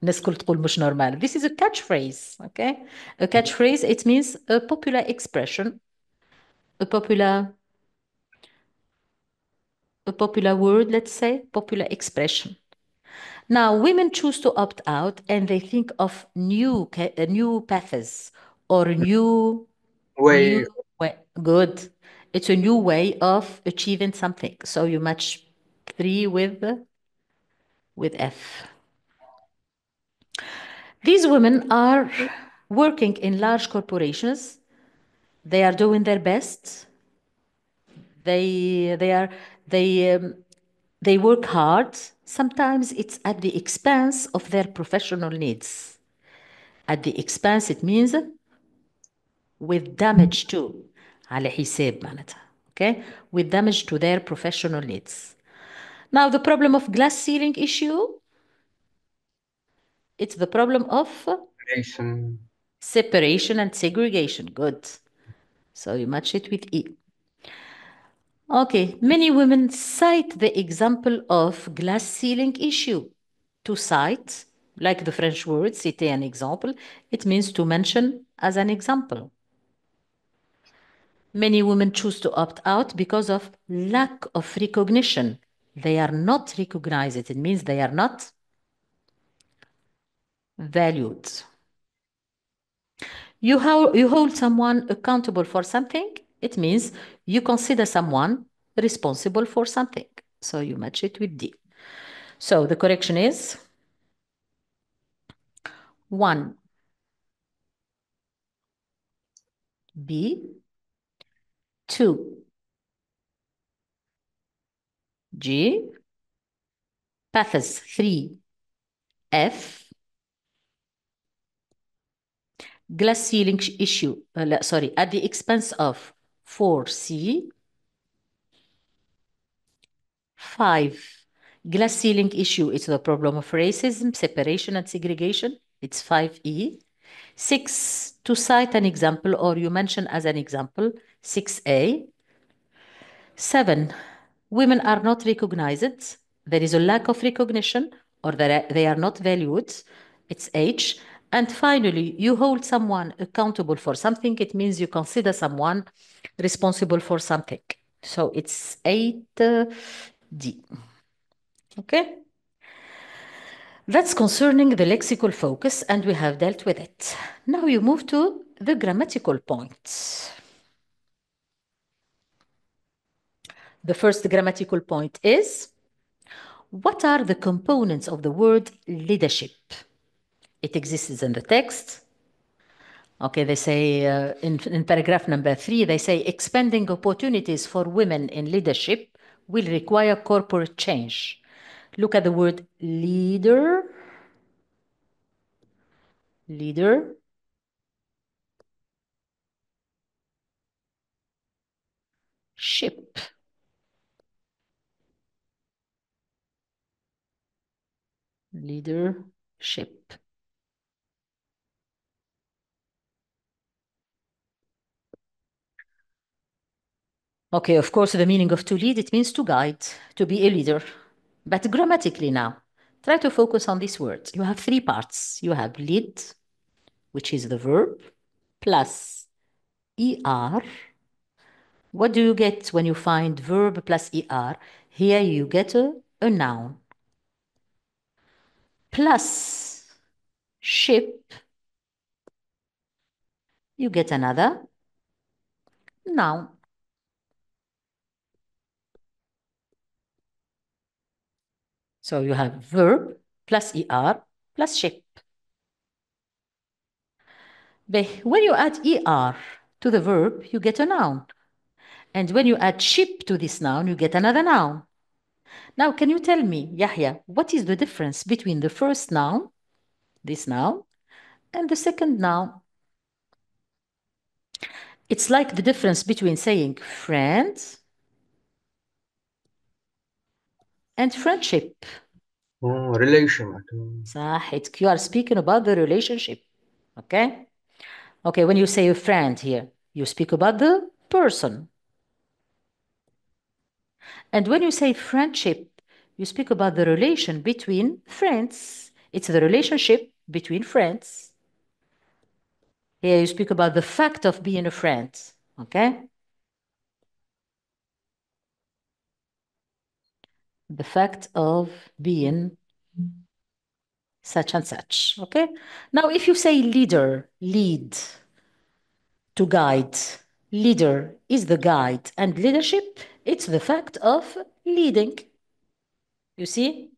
الناس الكل تقول مش نورمال. This is a catchphrase. Okay, a catchphrase, it means a popular expression, a popular word, let's say, popular expression. Now, women choose to opt out and they think of new paths or new way. way. Good. It's a new way of achieving something. So you match 3 with F. These women are working in large corporations. They are doing their best. They work hard. Sometimes it's at the expense of their professional needs. At the expense, it means with damage to. على حساب معناتها. Okay? With damage to their professional needs. Now, the problem of glass ceiling issue, it's the problem of separation and segregation. Good. So you match it with E. Okay, many women cite the example of glass ceiling issue. To cite, like the French word, citer un exemple, it means to mention as an example. Many women choose to opt out because of lack of recognition. They are not recognized. It means they are not valued. You hold someone accountable for something. It means you consider someone responsible for something. So you match it with D. So the correction is 1, B, 2, G, paths 3, F, glass ceiling issue, sorry, at the expense of 4C, 5, glass ceiling issue, it's the problem of racism, separation and segregation, it's 5E. 6, to cite an example or you mention as an example, 6A. 7, women are not recognized. There is a lack of recognition or they are not valued. It's H. And finally, you hold someone accountable for something. It means you consider someone responsible for something. So it's 8D. Okay? That's concerning the lexical focus, and we have dealt with it. Now you move to the grammatical points. The first grammatical point is, what are the components of the word leadership? It exists in the text. Okay, they say in paragraph number 3, they say expanding opportunities for women in leadership will require corporate change. Look at the word leader. Leader. Ship. Leadership. Okay, of course, the meaning of to lead, it means to guide, to be a leader. But grammatically now, try to focus on this word. You have three parts. You have lead, which is the verb, plus ER. What do you get when you find verb plus ER? Here you get a noun. Plus ship, you get another noun. So you have verb plus ER plus ship. When you add ER to the verb, you get a noun. And when you add ship to this noun, you get another noun. Now, can you tell me, Yahya, what is the difference between the first noun, this noun, and the second noun? It's like the difference between saying friend and friendship. Oh, relation معناتها. صح, you are speaking about the relationship. Okay? Okay, when you say a friend here, you speak about the person. And when you say friendship, you speak about the relation between friends. It's the relationship between friends. Here you speak about the fact of being a friend. Okay? The fact of being such and such. Okay? Now, if you say leader, lead, to guide, leader is the guide, and leadership, it's the fact of leading. You see?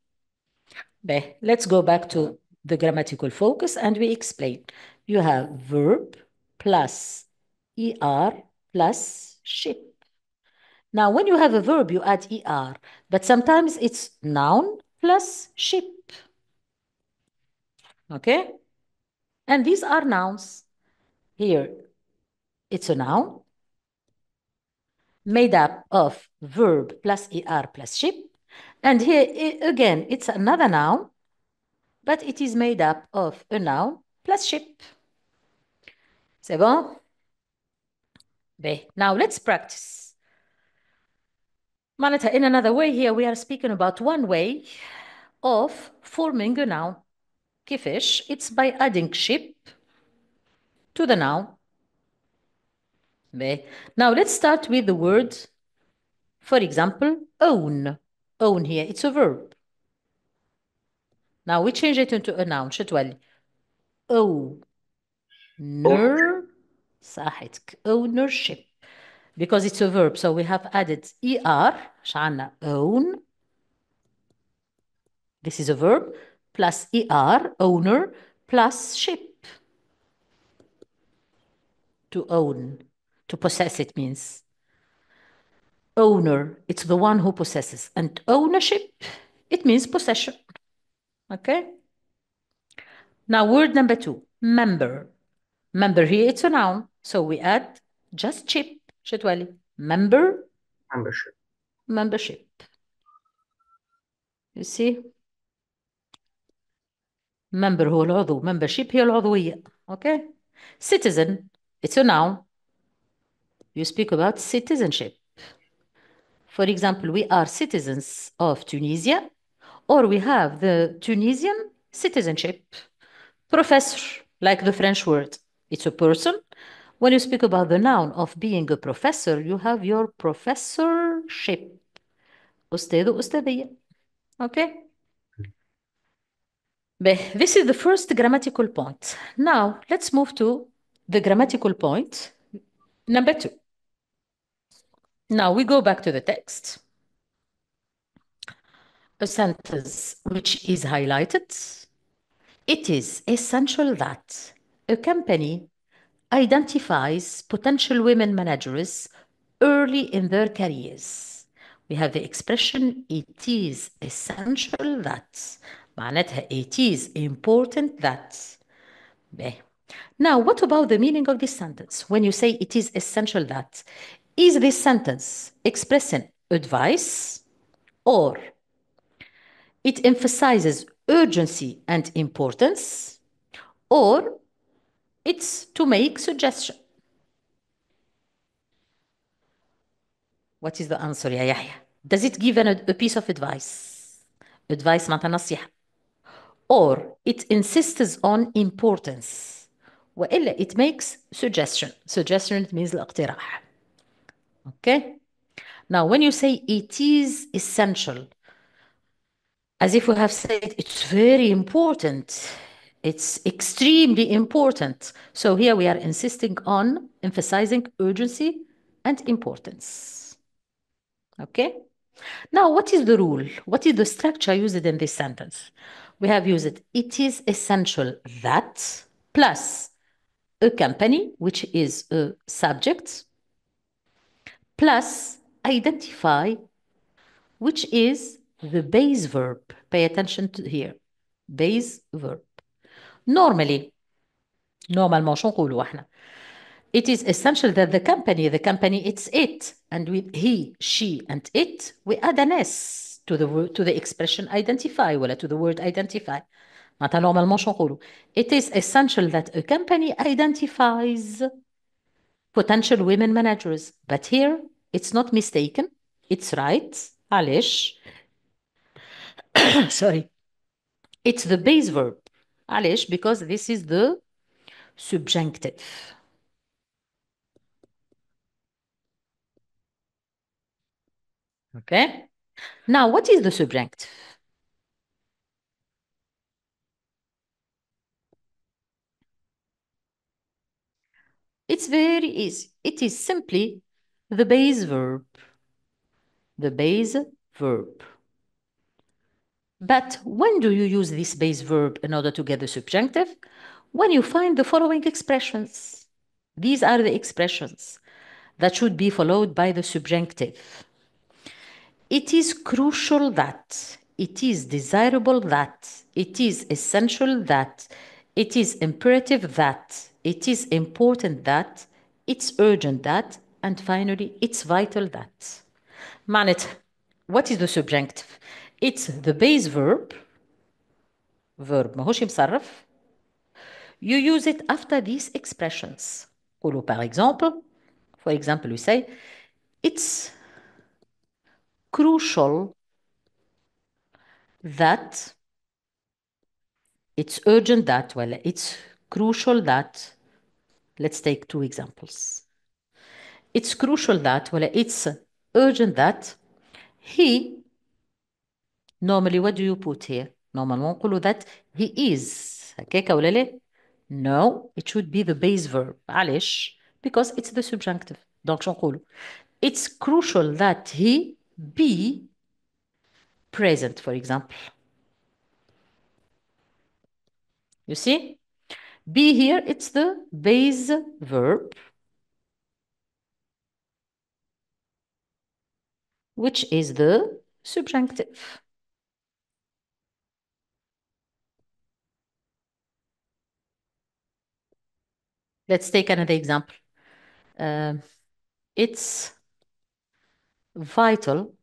Let's go back to the grammatical focus and we explain. You have verb plus ER plus ship. Now, when you have a verb, you add ER, but sometimes it's noun plus ship. Okay? And these are nouns. Here, it's a noun made up of verb plus ER plus ship. And here, again, it's another noun, but it is made up of a noun plus ship. C'est bon? Now let's practice. معناتها, in another way, here we are speaking about one way of forming a noun. كيفاش? It's by adding ship to the noun. Now let's start with the word, for example, own. Own here, it's a verb. Now we change it into a noun. شو تولي? Ownership. Because it's a verb, so we have added ER. شعنا own. This is a verb, plus ER, owner, plus ship. To own, to possess it means. Owner, it's the one who possesses. And ownership, it means possession. Okay? Now word number 2, member. Member here, it's a noun. So we add just ship. شتولي? Member. Membership. Membership. You see? member هو العضو, membership هي العضوية. Okay? Citizen, it's a noun. You speak about citizenship. For example, we are citizens of Tunisia, or we have the Tunisian citizenship. Professor, like the French word, it's a person. When you speak about the noun of being a professor, you have your professorship. أستاذ وأستاذية. Okay? This is the first grammatical point. Now, let's move to the grammatical point number 2. Now, we go back to the text. A sentence which is highlighted. It is essential that a company identifies potential women managers early in their careers. We have the expression, it is essential that. معناتها it is important that. Now, what about the meaning of this sentence? When you say it is essential that, is this sentence expressing advice, or it emphasizes urgency and importance, or it's to make suggestion? What is the answer يا يحيى? Does it give a piece of advice? Advice معناتها نصيحة. Or it insists on importance. وإلا it makes suggestion. Suggestion it means الاقتراح. Okay? Now when you say it is essential, as if we have said it's very important, it's extremely important. So here we are insisting on emphasizing urgency and importance. Okay? Now, what is the rule? What is the structure used in this sentence? We have used it is essential that plus a company, which is a subject, plus identify, which is the base verb. Pay attention to here. Base verb. Normally, normalement شو نقولوا احنا? It is essential that the company, it's it, and with he, she, and it, we add an s to the expression identify ولا to the word identify. معناتها normalement شو نقولوا? It is essential that a company identifies potential women managers. But here, it's not mistaken. It's right. علاش? Sorry. It's the base verb. علاش? Because this is the subjunctive. Okay? Now, what is the subjunctive? It's very easy. It is simply the base verb. The base verb. But when do you use this base verb in order to get the subjunctive? When you find the following expressions. These are the expressions that should be followed by the subjunctive. It is crucial that, it is desirable that, it is essential that, it is imperative that, it is important that, it's urgent that, and finally, it's vital that. معناتها, what is the subjunctive? It's the base verb, ماهوش مصرف. You use it after these expressions. قولوا par exemple, for example, we say, it's crucial that, it's urgent that, well, it's crucial that. Let's take two examples. It's crucial that, well, it's urgent that he, normally what do you put here? Normalement نقولوا that he is. هكاكا ولا لا? No, it should be the base verb. علاش? Because it's the subjunctive. Donc شو نقولوا? It's crucial that he be present, for example. You see? Be here, it's the base verb, which is the subjunctive. Let's take another example. It's vital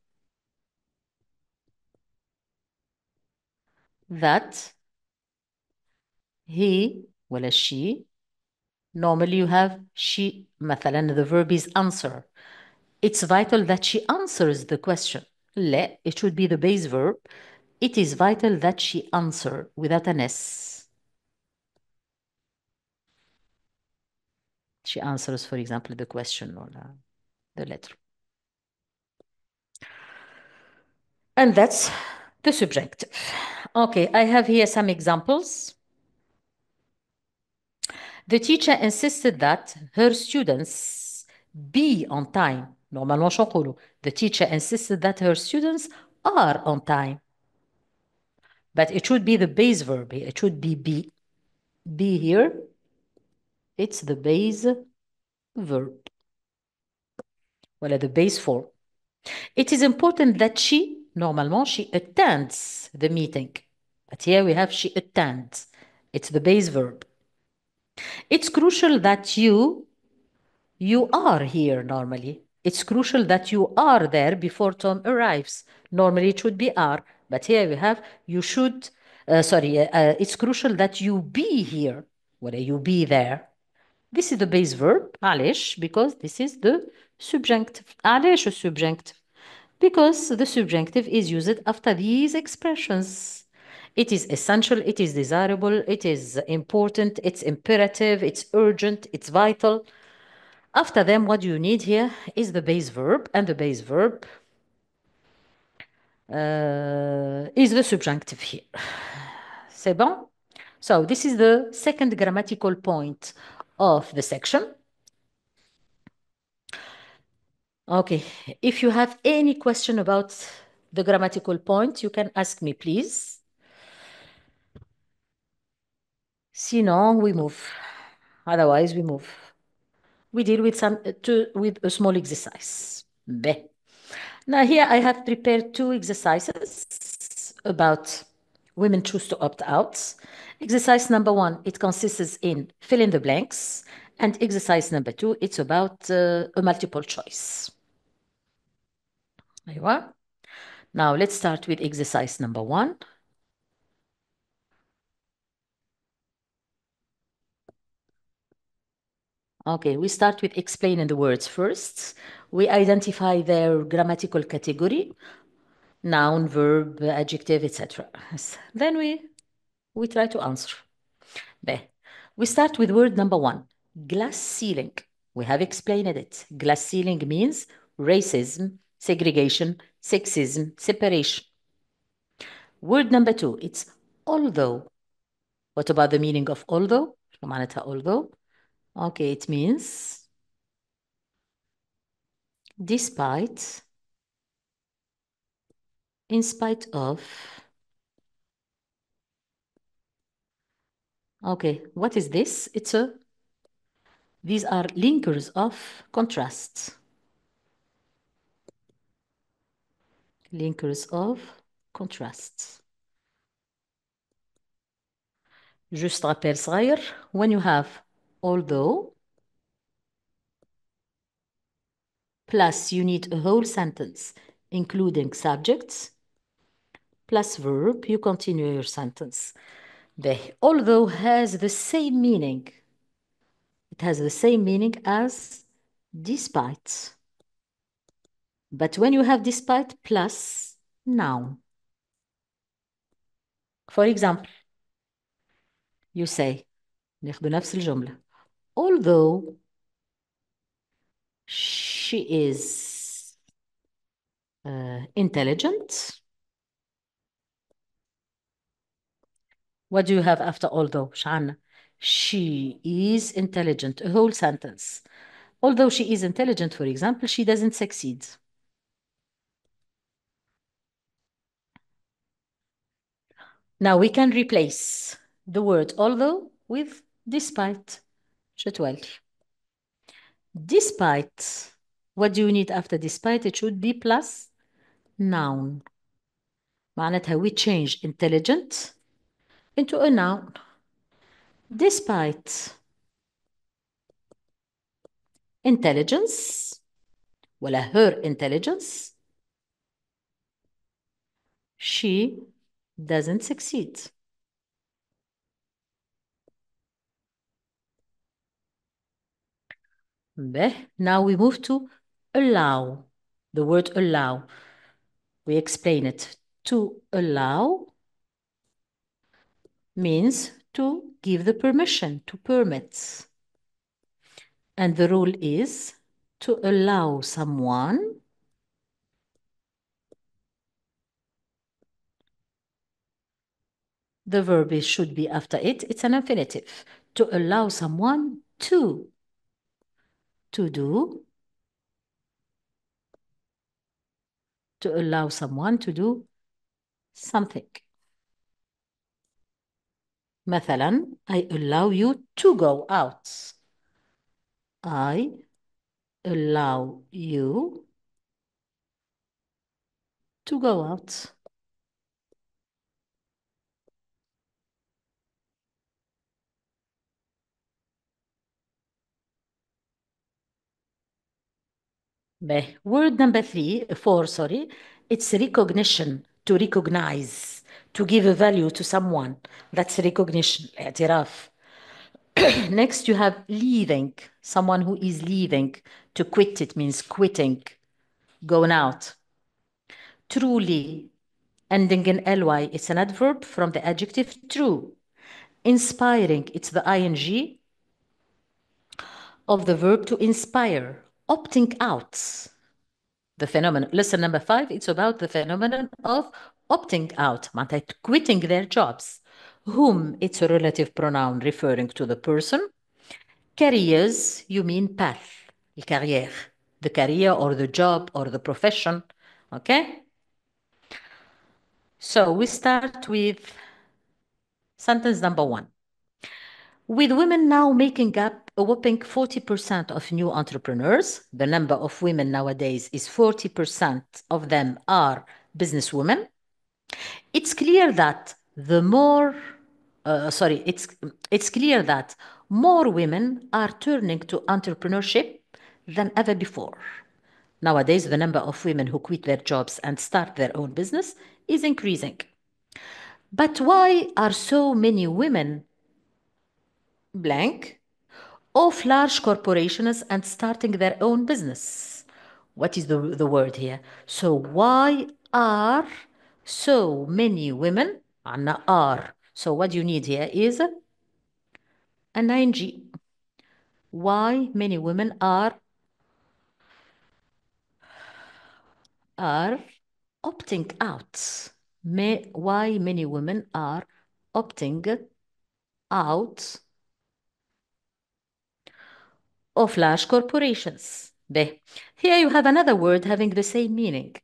that he ولا she, normally you have she, مثلا the verb is answer. It's vital that she answers the question. لا, it should be the base verb. It is vital that she answer without an S. She answers, for example, the question or the letter. And that's the subjunctive. Okay, I have here some examples. The teacher insisted that her students be on time. Normalement شو نقولوا? The teacher insisted that her students are on time. But it should be the base verb here. It should be be. Be here. It's the base verb. Well, the base form. It is important that she, normalement, she attends the meeting. But here we have she attends. It's the base verb. It's crucial that you are here normally. It's crucial that you are there before Tom arrives. Normally it should be are, but here we have you should, it's crucial that you be here. What you be there? This is the base verb, علاش? Because this is the subjunctive. علاش subjunctive? Because the subjunctive is used after these expressions. It is essential, it is desirable, it is important, it's imperative, it's urgent, it's vital. After them, what you need here is the base verb, and the base verb is the subjunctive here. C'est bon? So this is the second grammatical point of the section. Okay, if you have any question about the grammatical point, you can ask me, please. Sinon, we move. Otherwise, we move. We deal with with a small exercise. B. Now here I have prepared two exercises about women choose to opt out. Exercise number 1, it consists in fill in the blanks. And exercise number 2, it's about a multiple choice. أيوة. Now let's start with exercise number 1. Okay, we start with explaining the words first. We identify their grammatical category, noun, verb, adjective, etc. Then we try to answer. We start with word number 1, glass ceiling. We have explained it. Glass ceiling means racism, segregation, sexism, separation. Word number 2, it's although. What about the meaning of although? شو معناتها although? Okay, it means despite, in spite of. Okay, what is this? These are linkers of contrast. Linkers of contrast. Just rappel صغير, when you have although plus you need a whole sentence including subjects plus verb, you continue your sentence. Although has the same meaning. It has the same meaning as despite. But when you have despite plus noun. For example, you say, ناخد نفس الجملة. Although she is intelligent. What do you have after although? شعنا. She is intelligent. A whole sentence. Although she is intelligent, for example, she doesn't succeed. Now we can replace the word although with despite. شتوالي. Despite. What do you need after despite? It should be plus noun. معناتها we change intelligent into a noun. Despite intelligence ولا her intelligence, she doesn't succeed. Now we move to allow. The word allow. We explain it. To allow means to give the permission, to permit. And the rule is to allow someone the verb should be after it. It's an infinitive. To allow someone to do. To allow someone to do something. مثلا, I allow you to go out. I allow you to go out. Word number 4, sorry, it's recognition, to recognize, to give a value to someone. That's recognition, اعتراف. Next you have leaving someone who is leaving. To quit, it means quitting, going out. Truly, ending in ly, it's an adverb from the adjective true. Inspiring, it's the ing of the verb to inspire. Opting out, the phenomenon. Lesson number 5, it's about the phenomenon of opting out, معناتها quitting their jobs. Whom, it's a relative pronoun referring to the person. Careers, you mean path, الكارير, the career or the job or the profession, okay? So we start with sentence number 1. With women now making up a whopping 40% of new entrepreneurs, the number of women nowadays is 40% of them are businesswomen. It's clear that it's clear that more women are turning to entrepreneurship than ever before. Nowadays, the number of women who quit their jobs and start their own business is increasing. But why are so many women blank of large corporations and starting their own business? What is the word here? So why are so many women are? So what you need here is an ing. Why many women are opting out. Why many women are opting out of large corporations. Here you have another word having the same meaning.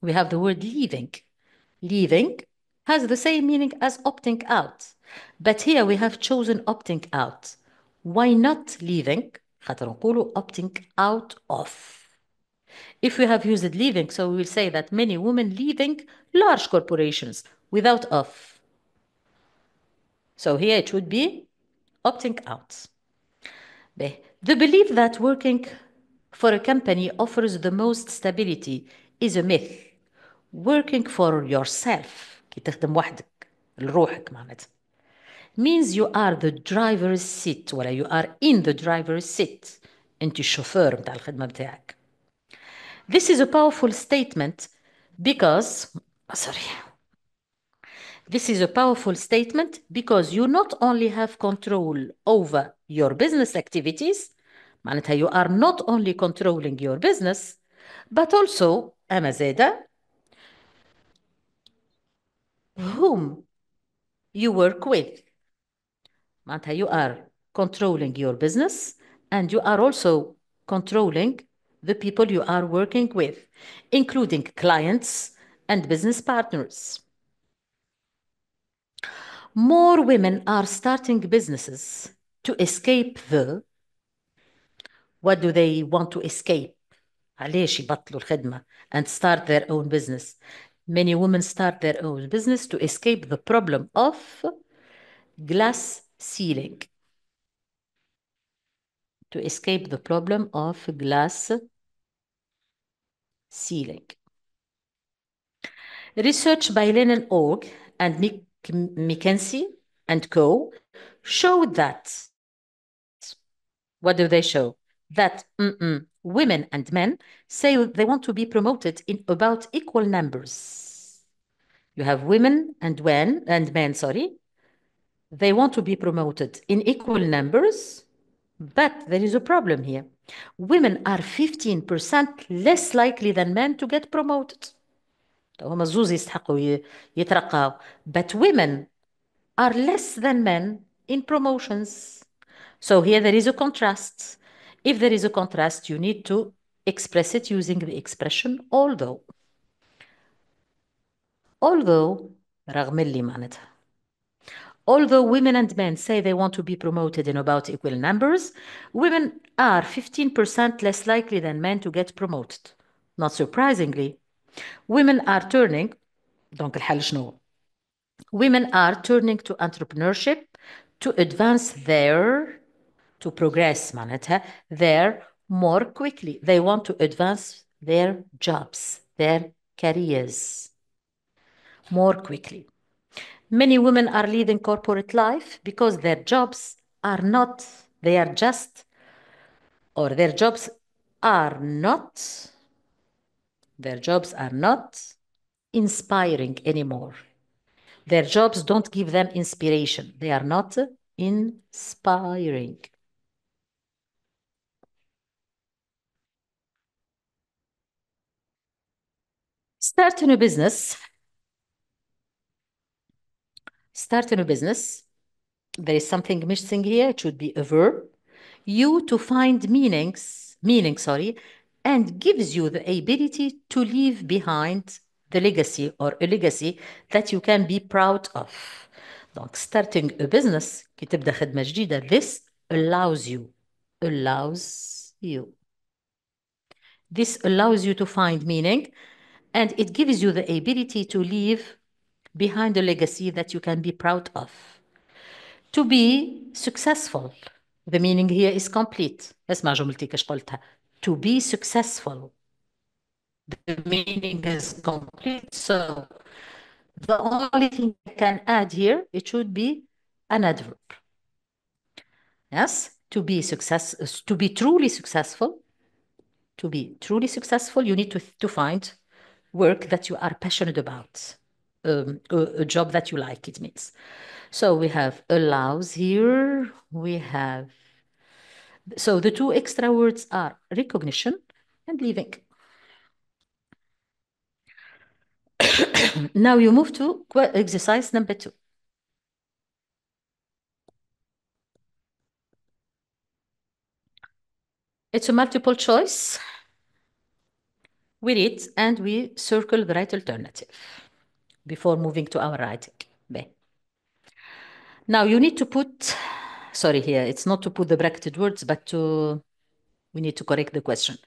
We have the word leaving. Leaving has the same meaning as opting out. But here we have chosen opting out. Why not leaving? خاطر نقولوا opting out of. If we have used leaving, so we will say that many women leaving large corporations without of. So here it would be opting out. The belief that working for a company offers the most stability is a myth. Working for yourself, كي تخدم وحدك لروحك معناتها, means you are the driver's seat ولا you are in the driver's seat. انت الشوفير متاع الخدمة بتاعك. This is a powerful statement because This is a powerful statement because you not only have control over your business activities, معناتها you are not only controlling your business, but also أما زادة whom you work with. معناتها you are controlling your business and you are also controlling the people you are working with, including clients and business partners. More women are starting businesses to escape the. What do they want to escape? علاش يبطلوا الخدمة and start their own business? Many women start their own business to escape the problem of glass ceiling. To escape the problem of glass ceiling. Research by Lennon Org and McKinsey and Co. showed that. What do they show? That women and men say they want to be promoted in about equal numbers. You have women and men, they want to be promoted in equal numbers, but there is a problem here. Women are 15% less likely than men to get promoted. هما الزوز يستحقوا يترقاو. But women are less than men in promotions. So here there is a contrast. If there is a contrast, you need to express it using the expression although. Although, رغم اللي معناتها. Although women and men say they want to be promoted in about equal numbers, women are 15% less likely than men to get promoted. Not surprisingly, women are turning, donc الحل شنو? Women are turning to entrepreneurship to advance to progress معناتها there more quickly. They want to advance their jobs, their careers more quickly. Many women are leaving corporate life because their jobs are not They are just, or their jobs are not, inspiring anymore. Their jobs don't give them inspiration. They are not inspiring. Start a new business. Start a new business. There is something missing here. It should be a verb. You to find meaning, and gives you the ability to leave behind the legacy or a legacy that you can be proud of. Donc, starting a business, كي تبدأ خدمة جديدة, this allows you. This allows you to find meaning, and it gives you the ability to leave behind a legacy that you can be proud of. To be successful. The meaning here is complete. اسمع جملتي كيش قلتها. To be successful. The meaning is complete. So the only thing I can add here, it should be an adverb. Yes, to be truly successful. To be truly successful, you need to find work that you are passionate about. A job that you like, it means. So we have allows here. We have, so the two extra words are recognition and leaving. Now you move to exercise number 2. It's a multiple choice. We read and we circle the right alternative before moving to our writing. Now you need to put, sorry here, it's not to put the bracketed words, but we need to correct the question.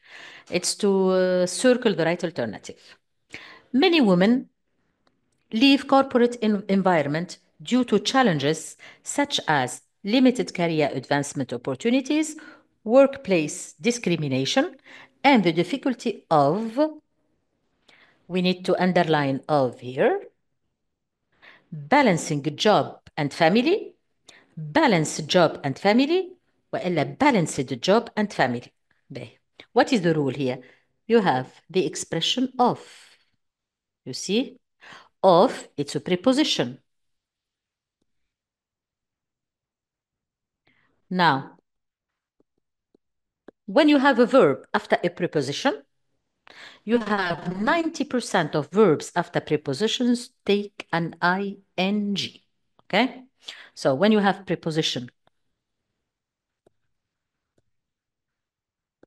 It's to circle the right alternative. Many women leave corporate environment due to challenges such as limited career advancement opportunities, workplace discrimination, and the difficulty of, we need to underline of here, balancing job and family, balance job and family, وإلا balanced job and family. What is the rule here? You have the expression of. You see? Of, it's a preposition. Now, when you have a verb after a preposition, you have 90% of verbs after prepositions take an ing. Okay? So when you have preposition,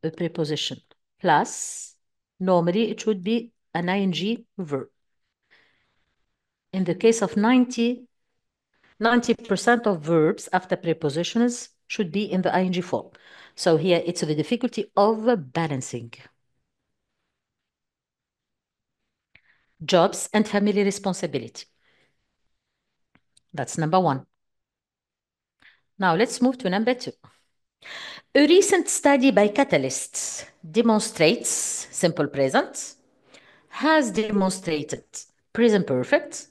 a preposition plus, normally it would be an ing verb. In the case of 90% of verbs after prepositions should be in the ing form. So here it's the difficulty of balancing jobs and family responsibility. That's number 1. Now let's move to number 2. A recent study by Catalyst demonstrates simple present, has demonstrated present perfect,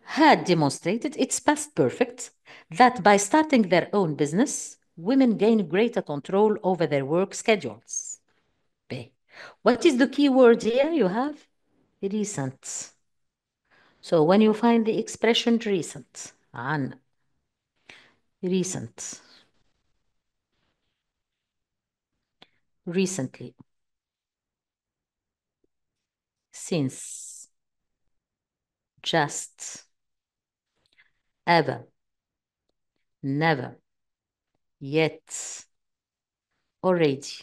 had demonstrated its past perfect, that by starting their own business, women gain greater control over their work schedules. What is the key word here? You have recent. So when you find the expression recent, عن recent, recently, since, just, ever, never, yet, already,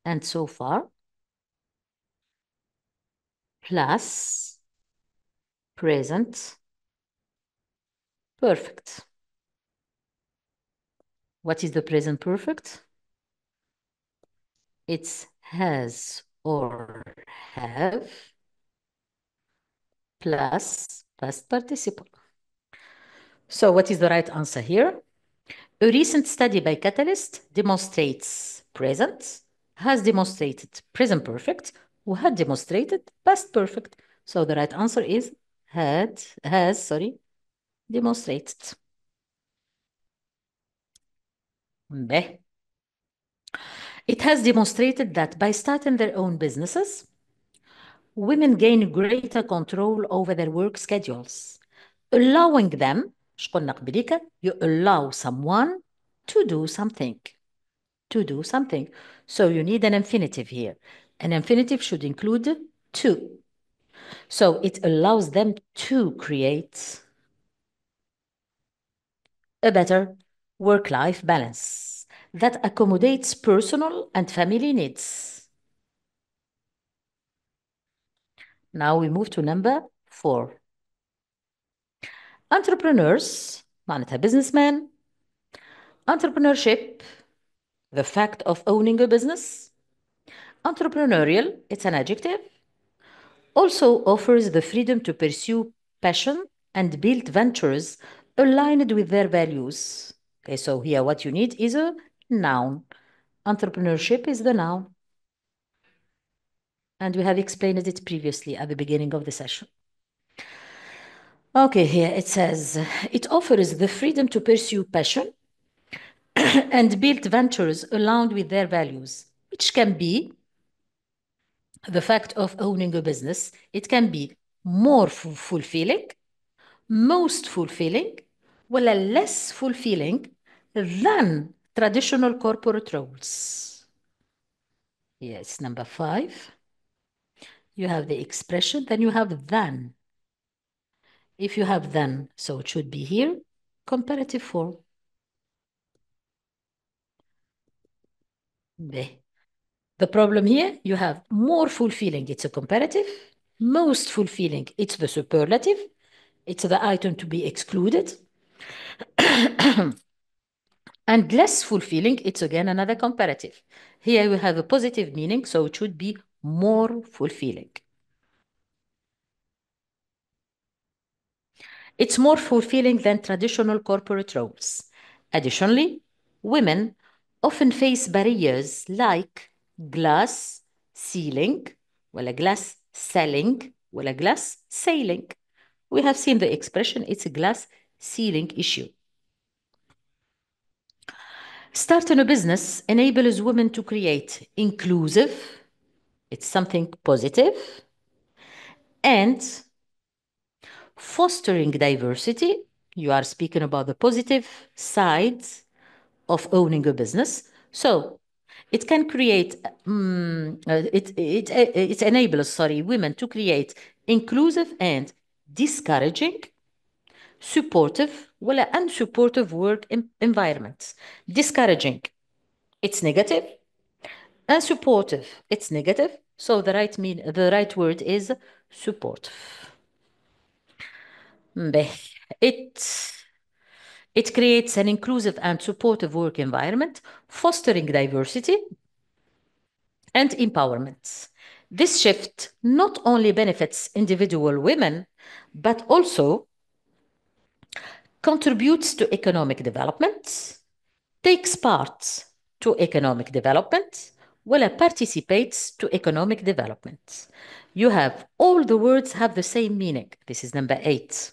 and so far, plus present perfect. What is the present perfect? It's has or have plus past participle. So what is the right answer here? A recent study by Catalyst demonstrates present, has demonstrated present perfect, who had demonstrated past perfect. So the right answer is has demonstrated. به. It has demonstrated that by starting their own businesses, women gain greater control over their work schedules, allowing them, ايش قلنا قبليك, you allow someone to do something. To do something. So you need an infinitive here. An infinitive should include to. So it allows them to create a better work-life balance that accommodates personal and family needs. Now we move to number 4. Entrepreneurs, معناتها businessman. Entrepreneurship, the fact of owning a business. Entrepreneurial, it's an adjective. Also offers the freedom to pursue passion and build ventures aligned with their values. Okay, so here what you need is a noun. Entrepreneurship is the noun. And we have explained it previously at the beginning of the session. Okay, here it says, it offers the freedom to pursue passion and build ventures aligned with their values, which can be the fact of owning a business. It can be more fulfilling, most fulfilling, ولا less fulfilling than traditional corporate roles. Yes, number 5. You have the expression, then you have than. If you have than, so it should be here, comparative form. The problem here, you have more fulfilling, it's a comparative. Most fulfilling, it's the superlative. It's the item to be excluded. And less fulfilling, it's again another comparative. Here we have a positive meaning, so it should be more fulfilling. It's more fulfilling than traditional corporate roles. Additionally, women often face barriers like glass ceiling, ولا glass selling, ولا glass sailing. We have seen the expression, it's a glass ceiling issue. Starting a business enables women to create inclusive, it's something positive, and fostering diversity. You are speaking about the positive sides of owning a business. So it can create, it enables, women to create inclusive and discouraging, supportive, ولا unsupportive work environments. Discouraging, it's negative. Unsupportive, it's negative. So the right word is supportive. It creates an inclusive and supportive work environment, fostering diversity and empowerment. This shift not only benefits individual women, but also contributes to economic development, takes part to economic development, ولا participates to economic development. You have all the words have the same meaning. This is number 8.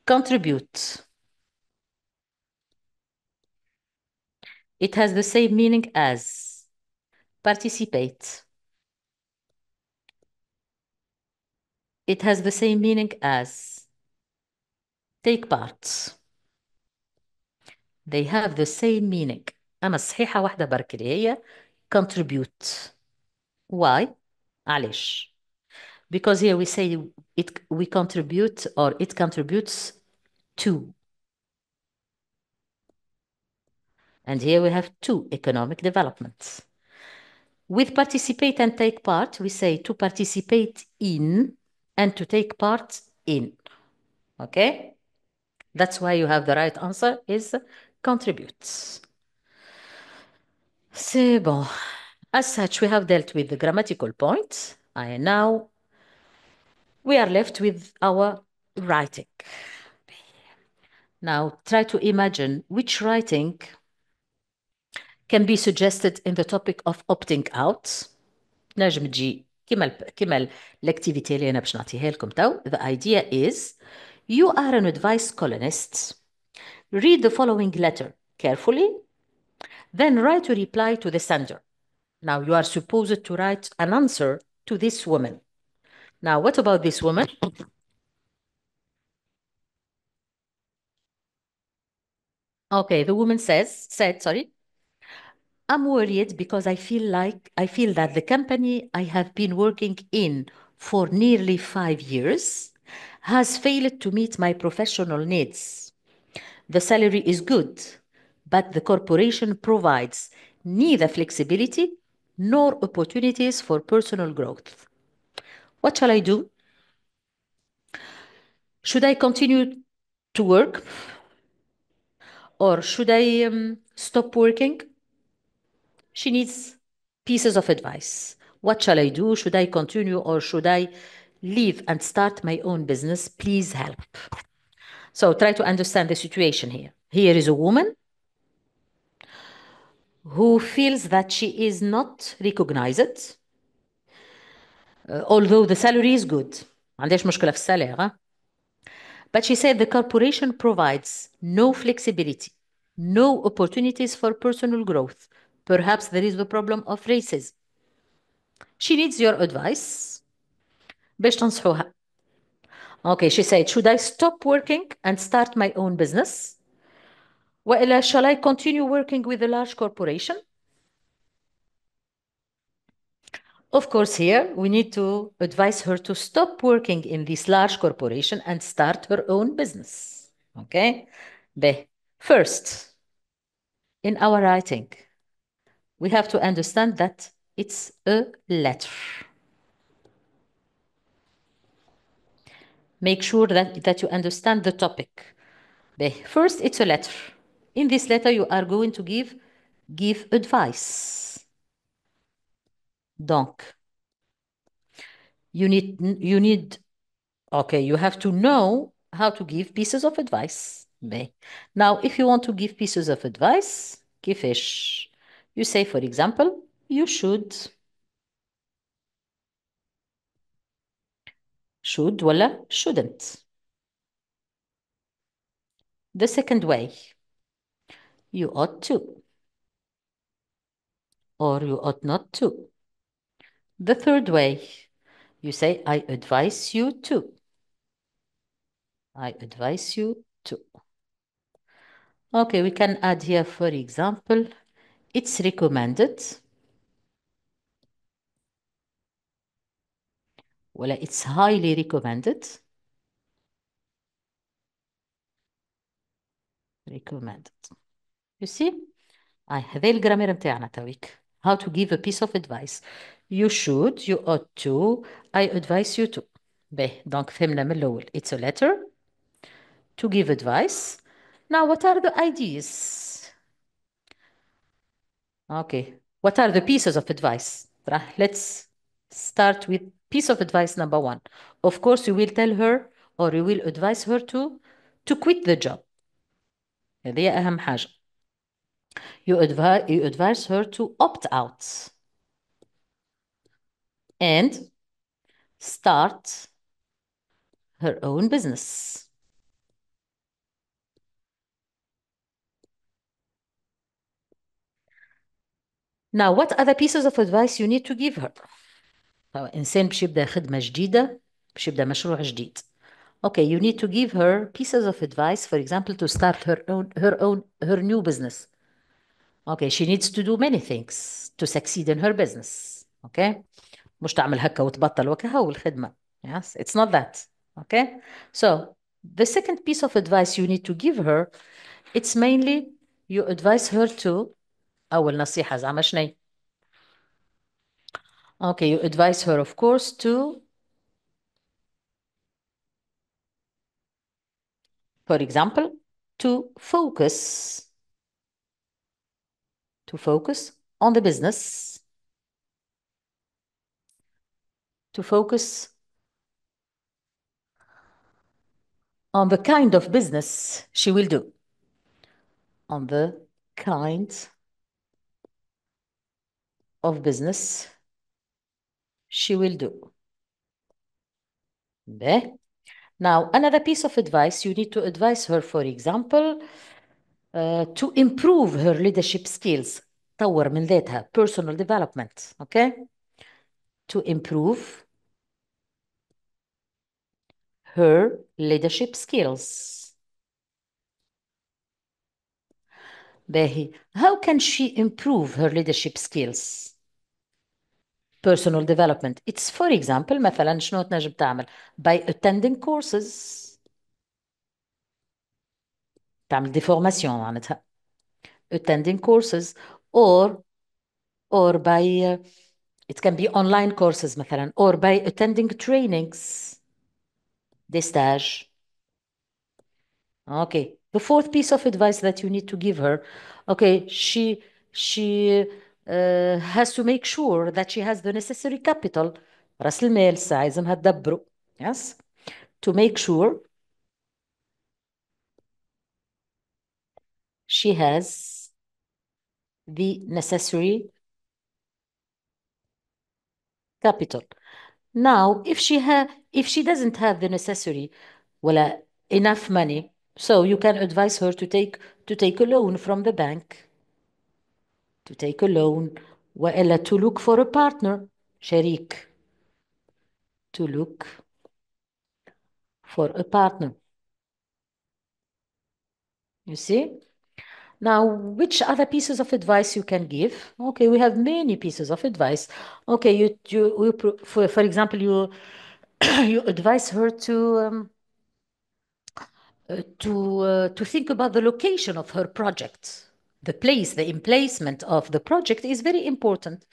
Contribute. It has the same meaning as participate. It has the same meaning as take part. They have the same meaning. أما الصحيحة واحدة برك اللي هي contribute. Why? علاش? Because here we say we contribute or it contributes to. And here we have two economic developments. With participate and take part, we say to participate in and to take part in. Okay? That's why you have the right answer is contributes. C'est bon. As such, we have dealt with the grammatical points. And now we are left with our writing. Now try to imagine which writing can be suggested in the topic of opting out. نجم تجي كما l'activité اللي أنا باش نعطيها لكم تو. The idea is you are an advice columnist Read the following letter carefully, then write a reply to the sender. Now you are supposed to write an answer to this woman. Now, what about this woman? Okay, the woman said, sorry, I'm worried because I feel that the company I have been working in for nearly 5 years has failed to meet my professional needs. The salary is good, but the corporation provides neither flexibility nor opportunities for personal growth. What shall I do? Should I continue to work? Or should I stop working? She needs pieces of advice. What shall I do? Should I continue or should I leave and start my own business? Please help. So try to understand the situation here. Here is a woman who feels that she is not recognized, although the salary is good. عندهاش مشكلة في السالير, ها? But she said the corporation provides no flexibility, no opportunities for personal growth. Perhaps there is the problem of racism. She needs your advice باش تنصحوها. Okay, she said, should I stop working and start my own business? وإلا shall I continue working with a large corporation? Of course, here we need to advise her to stop working in this large corporation and start her own business. Okay? First, in our writing, we have to understand that it's a letter. Make sure that you understand the topic. First, it's a letter. In this letter, you are going to give advice. Donc, you have to know how to give pieces of advice. Now, if you want to give pieces of advice, كيفاش? You say, for example, you should ولا shouldn't. The second way, you ought to, or you ought not to. The third way, you say, I advise you to. I advise you to. Okay, we can add here, for example, it's recommended. Well, it's highly recommended. Recommended. You see? هذا الجرامير متاعنا تويك. How to give a piece of advice. You should, you ought to, I advise you to. Donc فهمنا من الأول. It's a letter to give advice. Now, what are the ideas? Okay. What are the pieces of advice? Let's start with piece of advice number 1. Of course, you will tell her or you will advise her to quit the job. هذه أهم حاجة. You advise her to opt out and start her own business. Now, what other pieces of advice you need to give her? إنسان باش يبدأ خدمة جديدة، باش يبدأ مشروع جديد. Okay, you need to give her pieces of advice, for example, to start her new business. Okay, she needs to do many things to succeed in her business. Okay, مش تعمل هكا وتبطل وكهو الخدمة. Yes, it's not that. Okay, so the second piece of advice you need to give her, it's mainly you advise her to أول نصيحة زعما شني. Okay, you advise her, of course, to, for example, to focus on the business, to focus on the kind of business she will do, on the kind of business she will do. Now, another piece of advice, you need to advise her, for example, to improve her leadership skills. طور من ذاتها. Personal development. Okay? To improve her leadership skills. باهي. How can she improve her leadership skills? Personal development. It's for example مثلا شنو تنجم تعمل by attending courses. تعمل دي فورماسيون معناتها. Attending courses or by it can be online courses مثلا or by attending trainings. Des stages. Okay. The fourth piece of advice that you need to give her, okay, she has to make sure that she has the necessary capital. رأس المال عايزمها تدبره. Yes. To make sure she has the necessary capital. Now, if she doesn't have the necessary, well, enough money, so you can advise her to take a loan from the bank. To take a loan, وإلا to look for a partner, شريك. To look for a partner. You see? Now, which other pieces of advice you can give? Okay, we have many pieces of advice. Okay, for example, you you advise her to think about the location of her project. The place, the emplacement of the project is very important.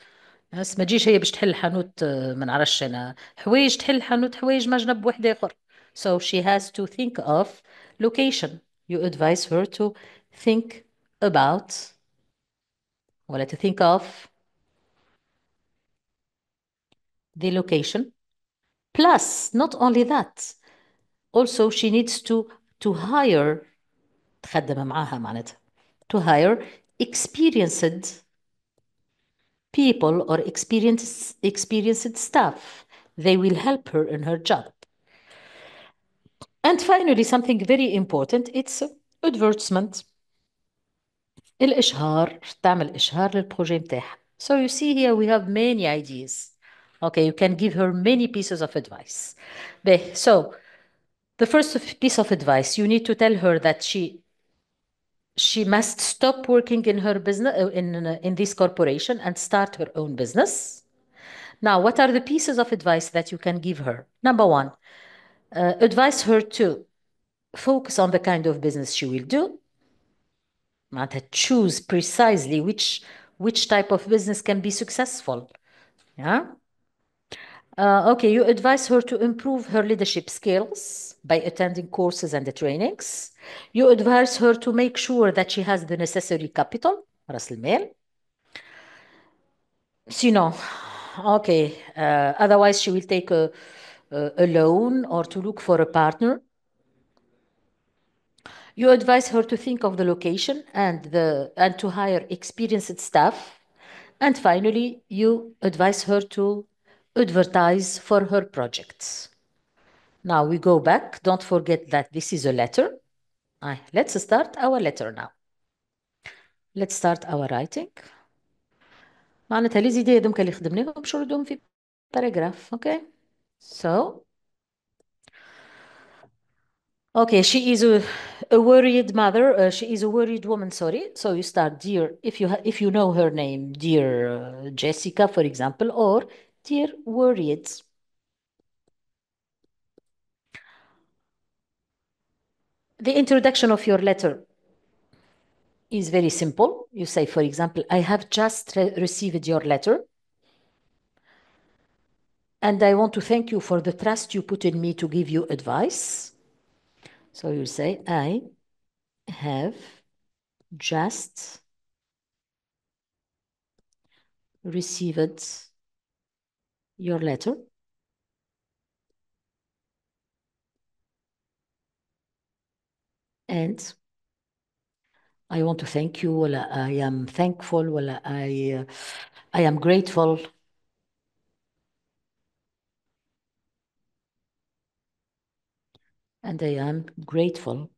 بس ما تجيش هي باش تحل حانوت ما نعرفش انا حوايج تحل حانوت حوايج ما جنب واحد اخر. So she has to think of location. You advise her to think about ولا to think of the location. Plus, not only that, also she needs to hire تخدم معاها معناتها to hire experienced people or experienced staff. They will help her in her job. And finally, something very important, it's advertisement. الإشهار. تعمل إشهار للبروجي متاعها. So you see here we have many ideas. Okay, you can give her many pieces of advice. So the first piece of advice, you need to tell her that she must stop working in her business in this corporation and start her own business. Now, what are the pieces of advice that you can give her? Number one, advise her to focus on the kind of business she will do. معناتها choose precisely which type of business can be successful. Yeah. Okay, you advise her to improve her leadership skills by attending courses and the trainings. You advise her to make sure that she has the necessary capital, رأس المال. Sinon, okay, otherwise she will take a loan or to look for a partner. You advise her to think of the location and to hire experienced staff. And finally, you advise her to advertise for her projects. Now we go back. Don't forget that this is a letter. Let's start our letter now. Let's start our writing. معناتها لي زيدي هذوك اللي خدمناهم باش نردهم في paragraph. Okay. So, okay, she is a worried mother. She is a worried woman, sorry. So you start, dear, if you know her name, dear Jessica, for example, or dear worried. The introduction of your letter is very simple. You say, for example, I have just received your letter, and I want to thank you for the trust you put in me to give you advice. So you say, I have just received your letter, and I want to thank you, ولا I am thankful, ولا I am grateful. And I am grateful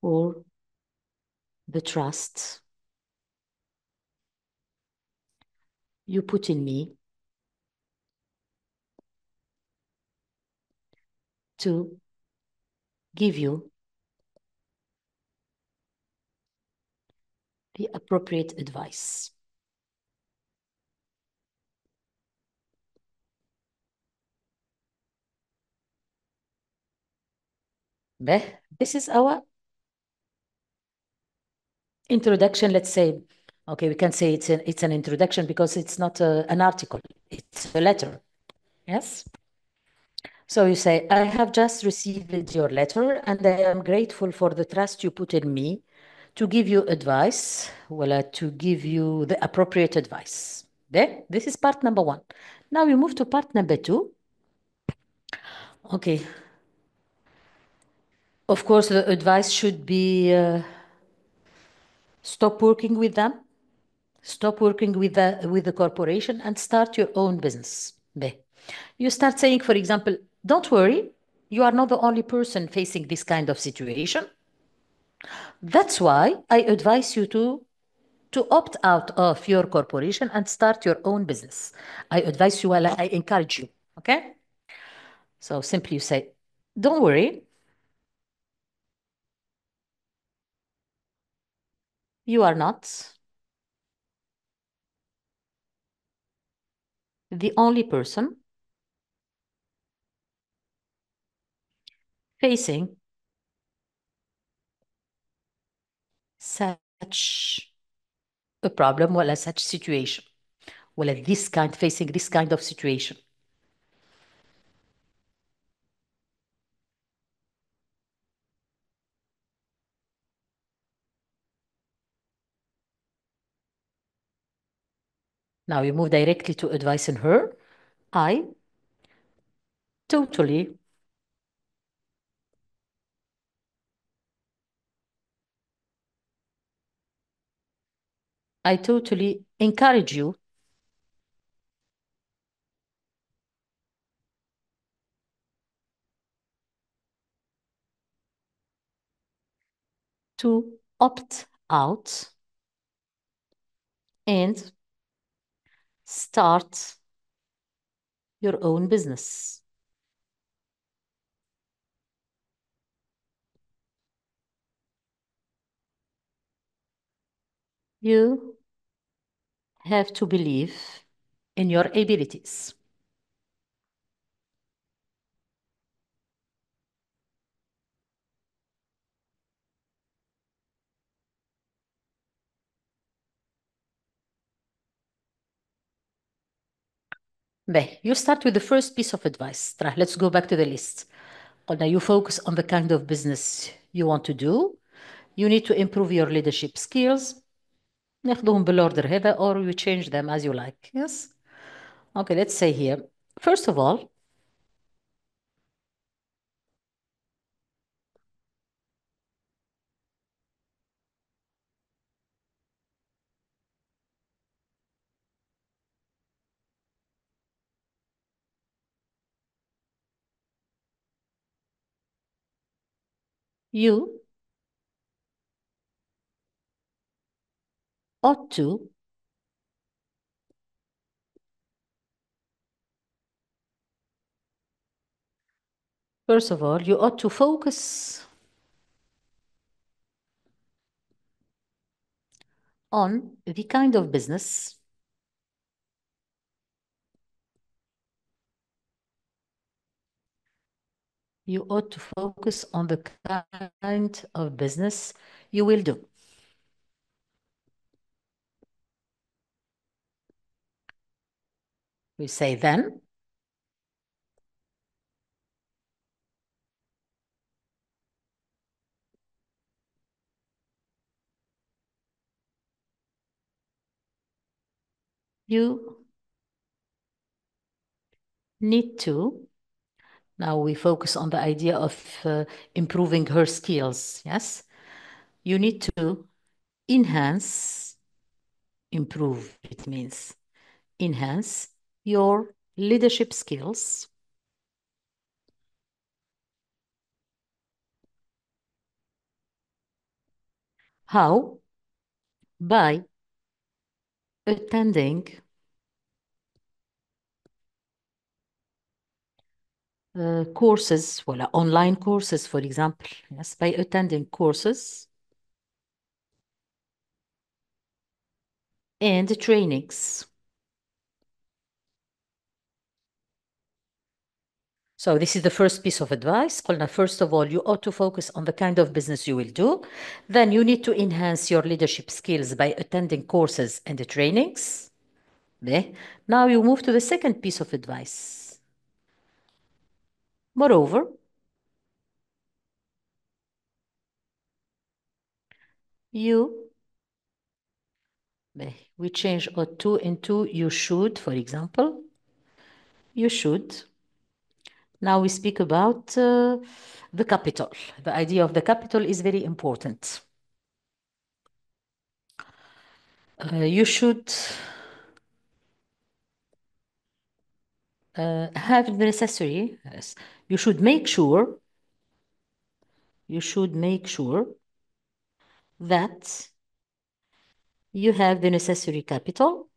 for the trust you put in me to give you the appropriate advice. This is our introduction, let's say. Okay, we can say it's an introduction because it's not an article, it's a letter. Yes? So you say, I have just received your letter and I am grateful for the trust you put in me to give you advice, to give you the appropriate advice. There, this is part number 1. Now we move to part number 2. Okay. Of course, the advice should be stop working with them, stop working with the corporation and start your own business. You start saying, for example, don't worry, you are not the only person facing this kind of situation. That's why I advise you to opt out of your corporation and start your own business. I advise you, I encourage you, okay? So simply you say, don't worry, you are not the only person facing such a problem, such situation, facing this kind of situation. Now you move directly to advising her. I totally encourage you to opt out and start your own business. You have to believe in your abilities. You start with the first piece of advice. Let's go back to the list. Now you focus on the kind of business you want to do. You need to improve your leadership skills. ناخدهم بالorder هذا or you change them as you like. Yes? Okay, let's say here. First of all, you ought to focus on the kind of business you will do. We say then, you need to, now we focus on the idea of improving her skills, yes? You need to improve, it means enhance your leadership skills How? By attending courses, ولا online courses, for example. Yes, by attending courses and trainings. So this is the first piece of advice. قلنا, first of all, you ought to focus on the kind of business you will do. Then you need to enhance your leadership skills by attending courses and trainings. Okay. Now you move to the second piece of advice. Moreover, we change ought to into you should, for example. You should. Now we speak about the capital. The idea of the capital is very important. You should have the necessary, yes. You should make sure that you have the necessary capital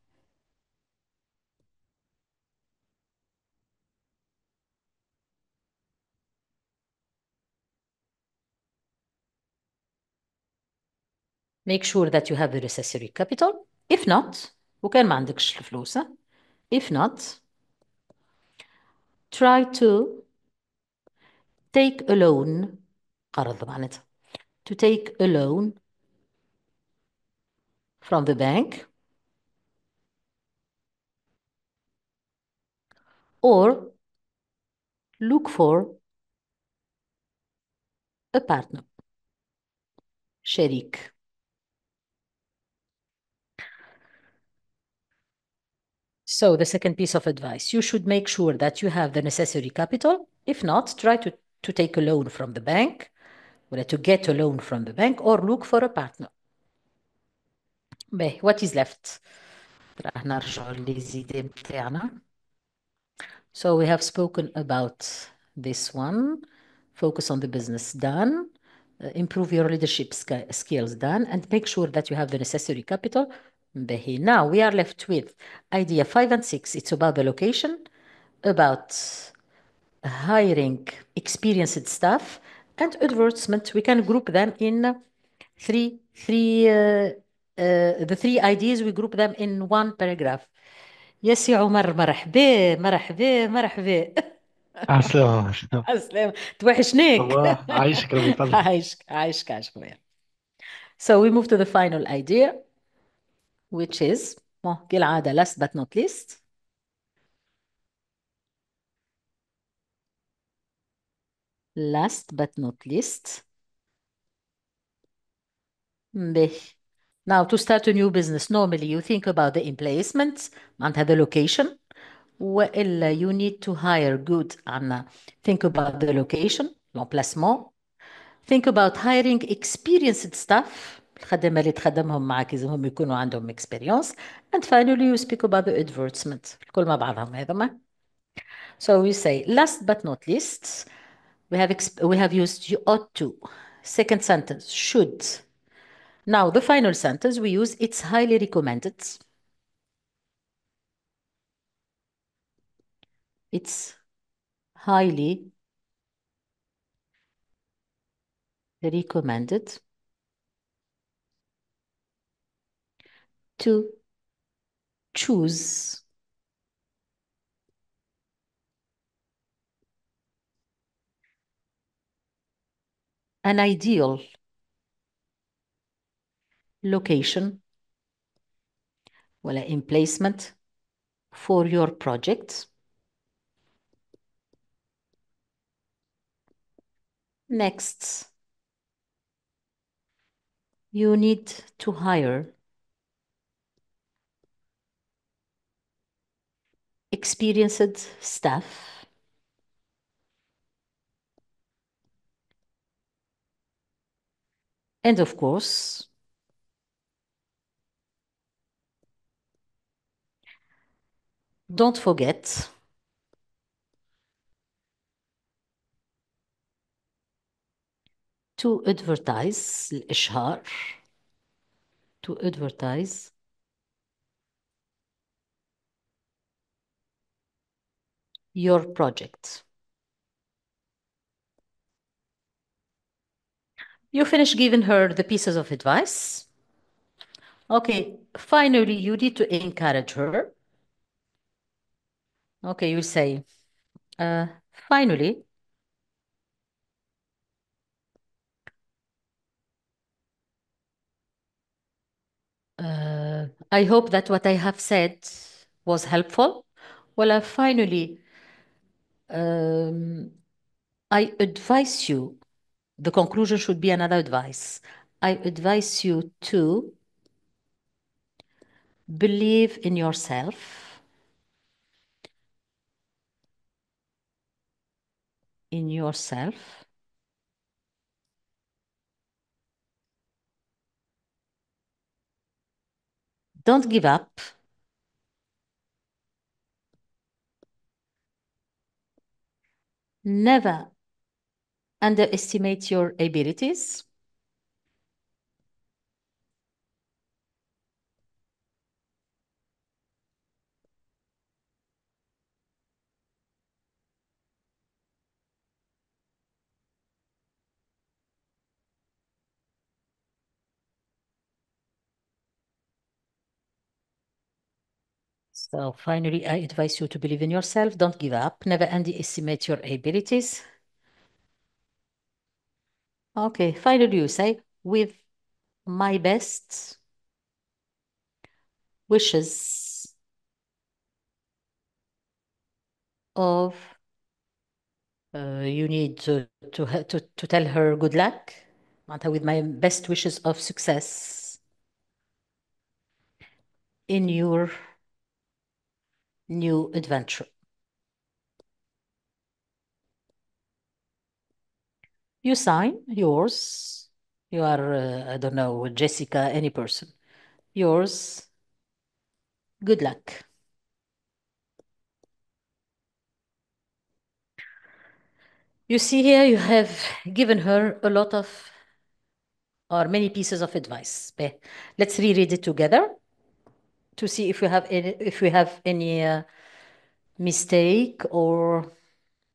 make sure that you have the necessary capital. If not, وكان ما عندكش الفلوس, if not, try to take a loan. قرض معناتها. To take a loan from the bank or look for a partner. شريك. So the second piece of advice, you should make sure that you have the necessary capital. If not, try to take a loan from the bank, or to get a loan from the bank, or look for a partner. What is left? راح نرجع للزيادة بتاعنا. So we have spoken about this one. Focus on the business, done. Improve your leadership skills, done. And make sure that you have the necessary capital. Now we are left with idea 5 and 6. It's about the location, about hiring experienced staff, and advertisement. We can group them in the three ideas, we group them in one paragraph. يا سي عمر, مرحبا مرحبا مرحبا. عسلامة. عسلامة, توحشناك. الله عايشك ربي يطلع. عايشك خويا. So we move to the final idea, which is كالعادة last but not least. Last but not least. Now to start a new business, normally you think about the emplacement, معناتها the location. وإلا you need to hire good. عنا think about the location, l'emplacement. Think about hiring experienced staff. الخدمة اللي تخدمهم معك لازمهم يكونوا عندهم experience. And finally you speak about the advertisement. الكل مع بعضهم هذا. So we say last but not least, we have used you ought to. Second sentence, should. Now the final sentence we use, it's highly recommended. It's highly recommended to choose an ideal location ولا emplacement for your project. Next, you need to hire experienced staff and of course don't forget to advertise الإشهار to advertise your project. You finish giving her the pieces of advice. Okay, finally, you need to encourage her. Okay, you say, finally, I hope that what I have said was helpful. Well, finally, I advise you, the conclusion should be another advice. I advise you to believe in yourself, Don't give up. Never underestimate your abilities. So finally, I advise you to believe in yourself. Don't give up. Never underestimate your abilities. Okay, finally you say, with my best wishes of, you need to tell her good luck. With my best wishes of success in your new adventure. You sign yours. You are, I don't know, Jessica, any person. Yours. Good luck. You see here, you have given her a lot of, or many pieces of advice. Let's reread it together to see if we have any mistake, or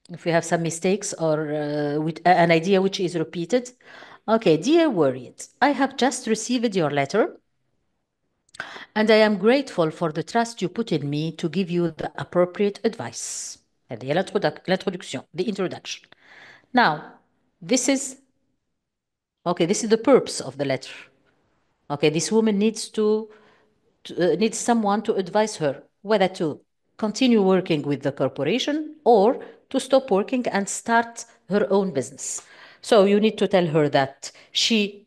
if we have some mistakes, or with an idea which is repeated. Okay, dear worried, I have just received your letter, and I am grateful for the trust you put in me to give you the appropriate advice. هذه هي l'introduction, the introduction. Now, this is the purpose of the letter. Okay, this woman needs needs someone to advise her whether to continue working with the corporation or to stop working and start her own business. So you need to tell her that she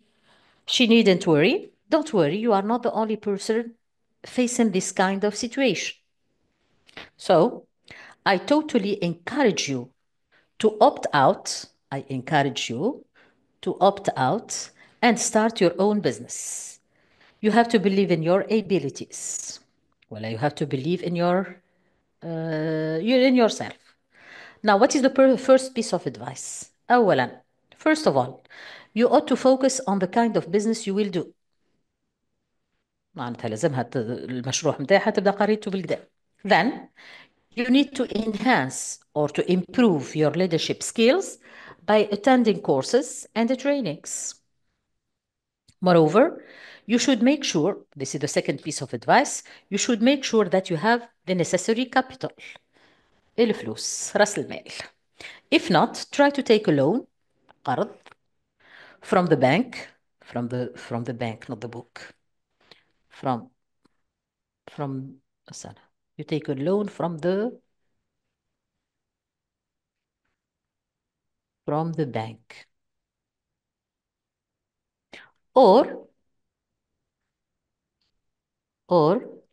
needn't worry. Don't worry, you are not the only person facing this kind of situation. So I totally encourage you to opt out. I encourage you to opt out and start your own business. You have to believe in your abilities. Well, you have to believe in in yourself. Now, what is the first piece of advice? أولاً, first of all, you ought to focus on the kind of business you will do. معناتها لازمها المشروع متاعها تبدا قريته بالكدا. Then, you need to enhance or to improve your leadership skills by attending courses and trainings. Moreover, you should make sure, this is the second piece of advice, you should make sure that you have the necessary capital. الفلوس, رأس المال. If not, try to take a loan, قرض, from the bank, not the book. You take a loan from the bank. Or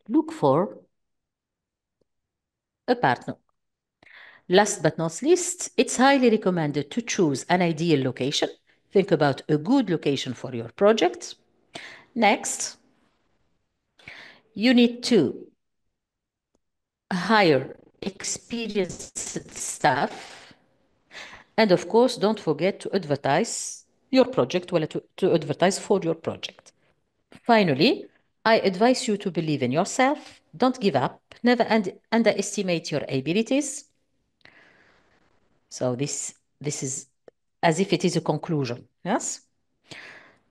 look for a partner. Last but not least, it's highly recommended to choose an ideal location. Think about a good location for your project. Next, you need to hire experienced staff. And of course, don't forget to advertise your project, to advertise for your project. Finally, I advise you to believe in yourself. Don't give up. Never underestimate your abilities. So this is as if it is a conclusion. Yes.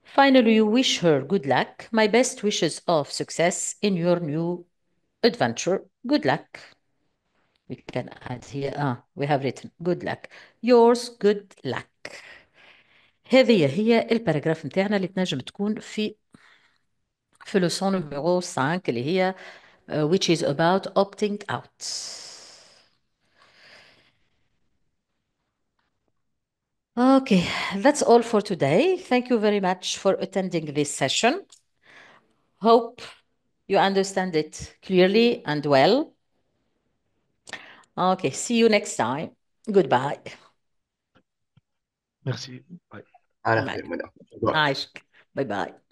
Finally, you wish her good luck. My best wishes of success in your new adventure. Good luck. We can add here, we have written good luck. Yours, good luck. هذه هي الباراجراف متاعنا اللي تنجم تكون في لسون نميرو 5 اللي هي which is about opting out. Okay, that's all for today. Thank you very much for attending this session. Hope you understand it clearly and well. Okay, see you next time. Goodbye. Merci. Bye. على Bye. خير مدام. عايشك. Bye bye.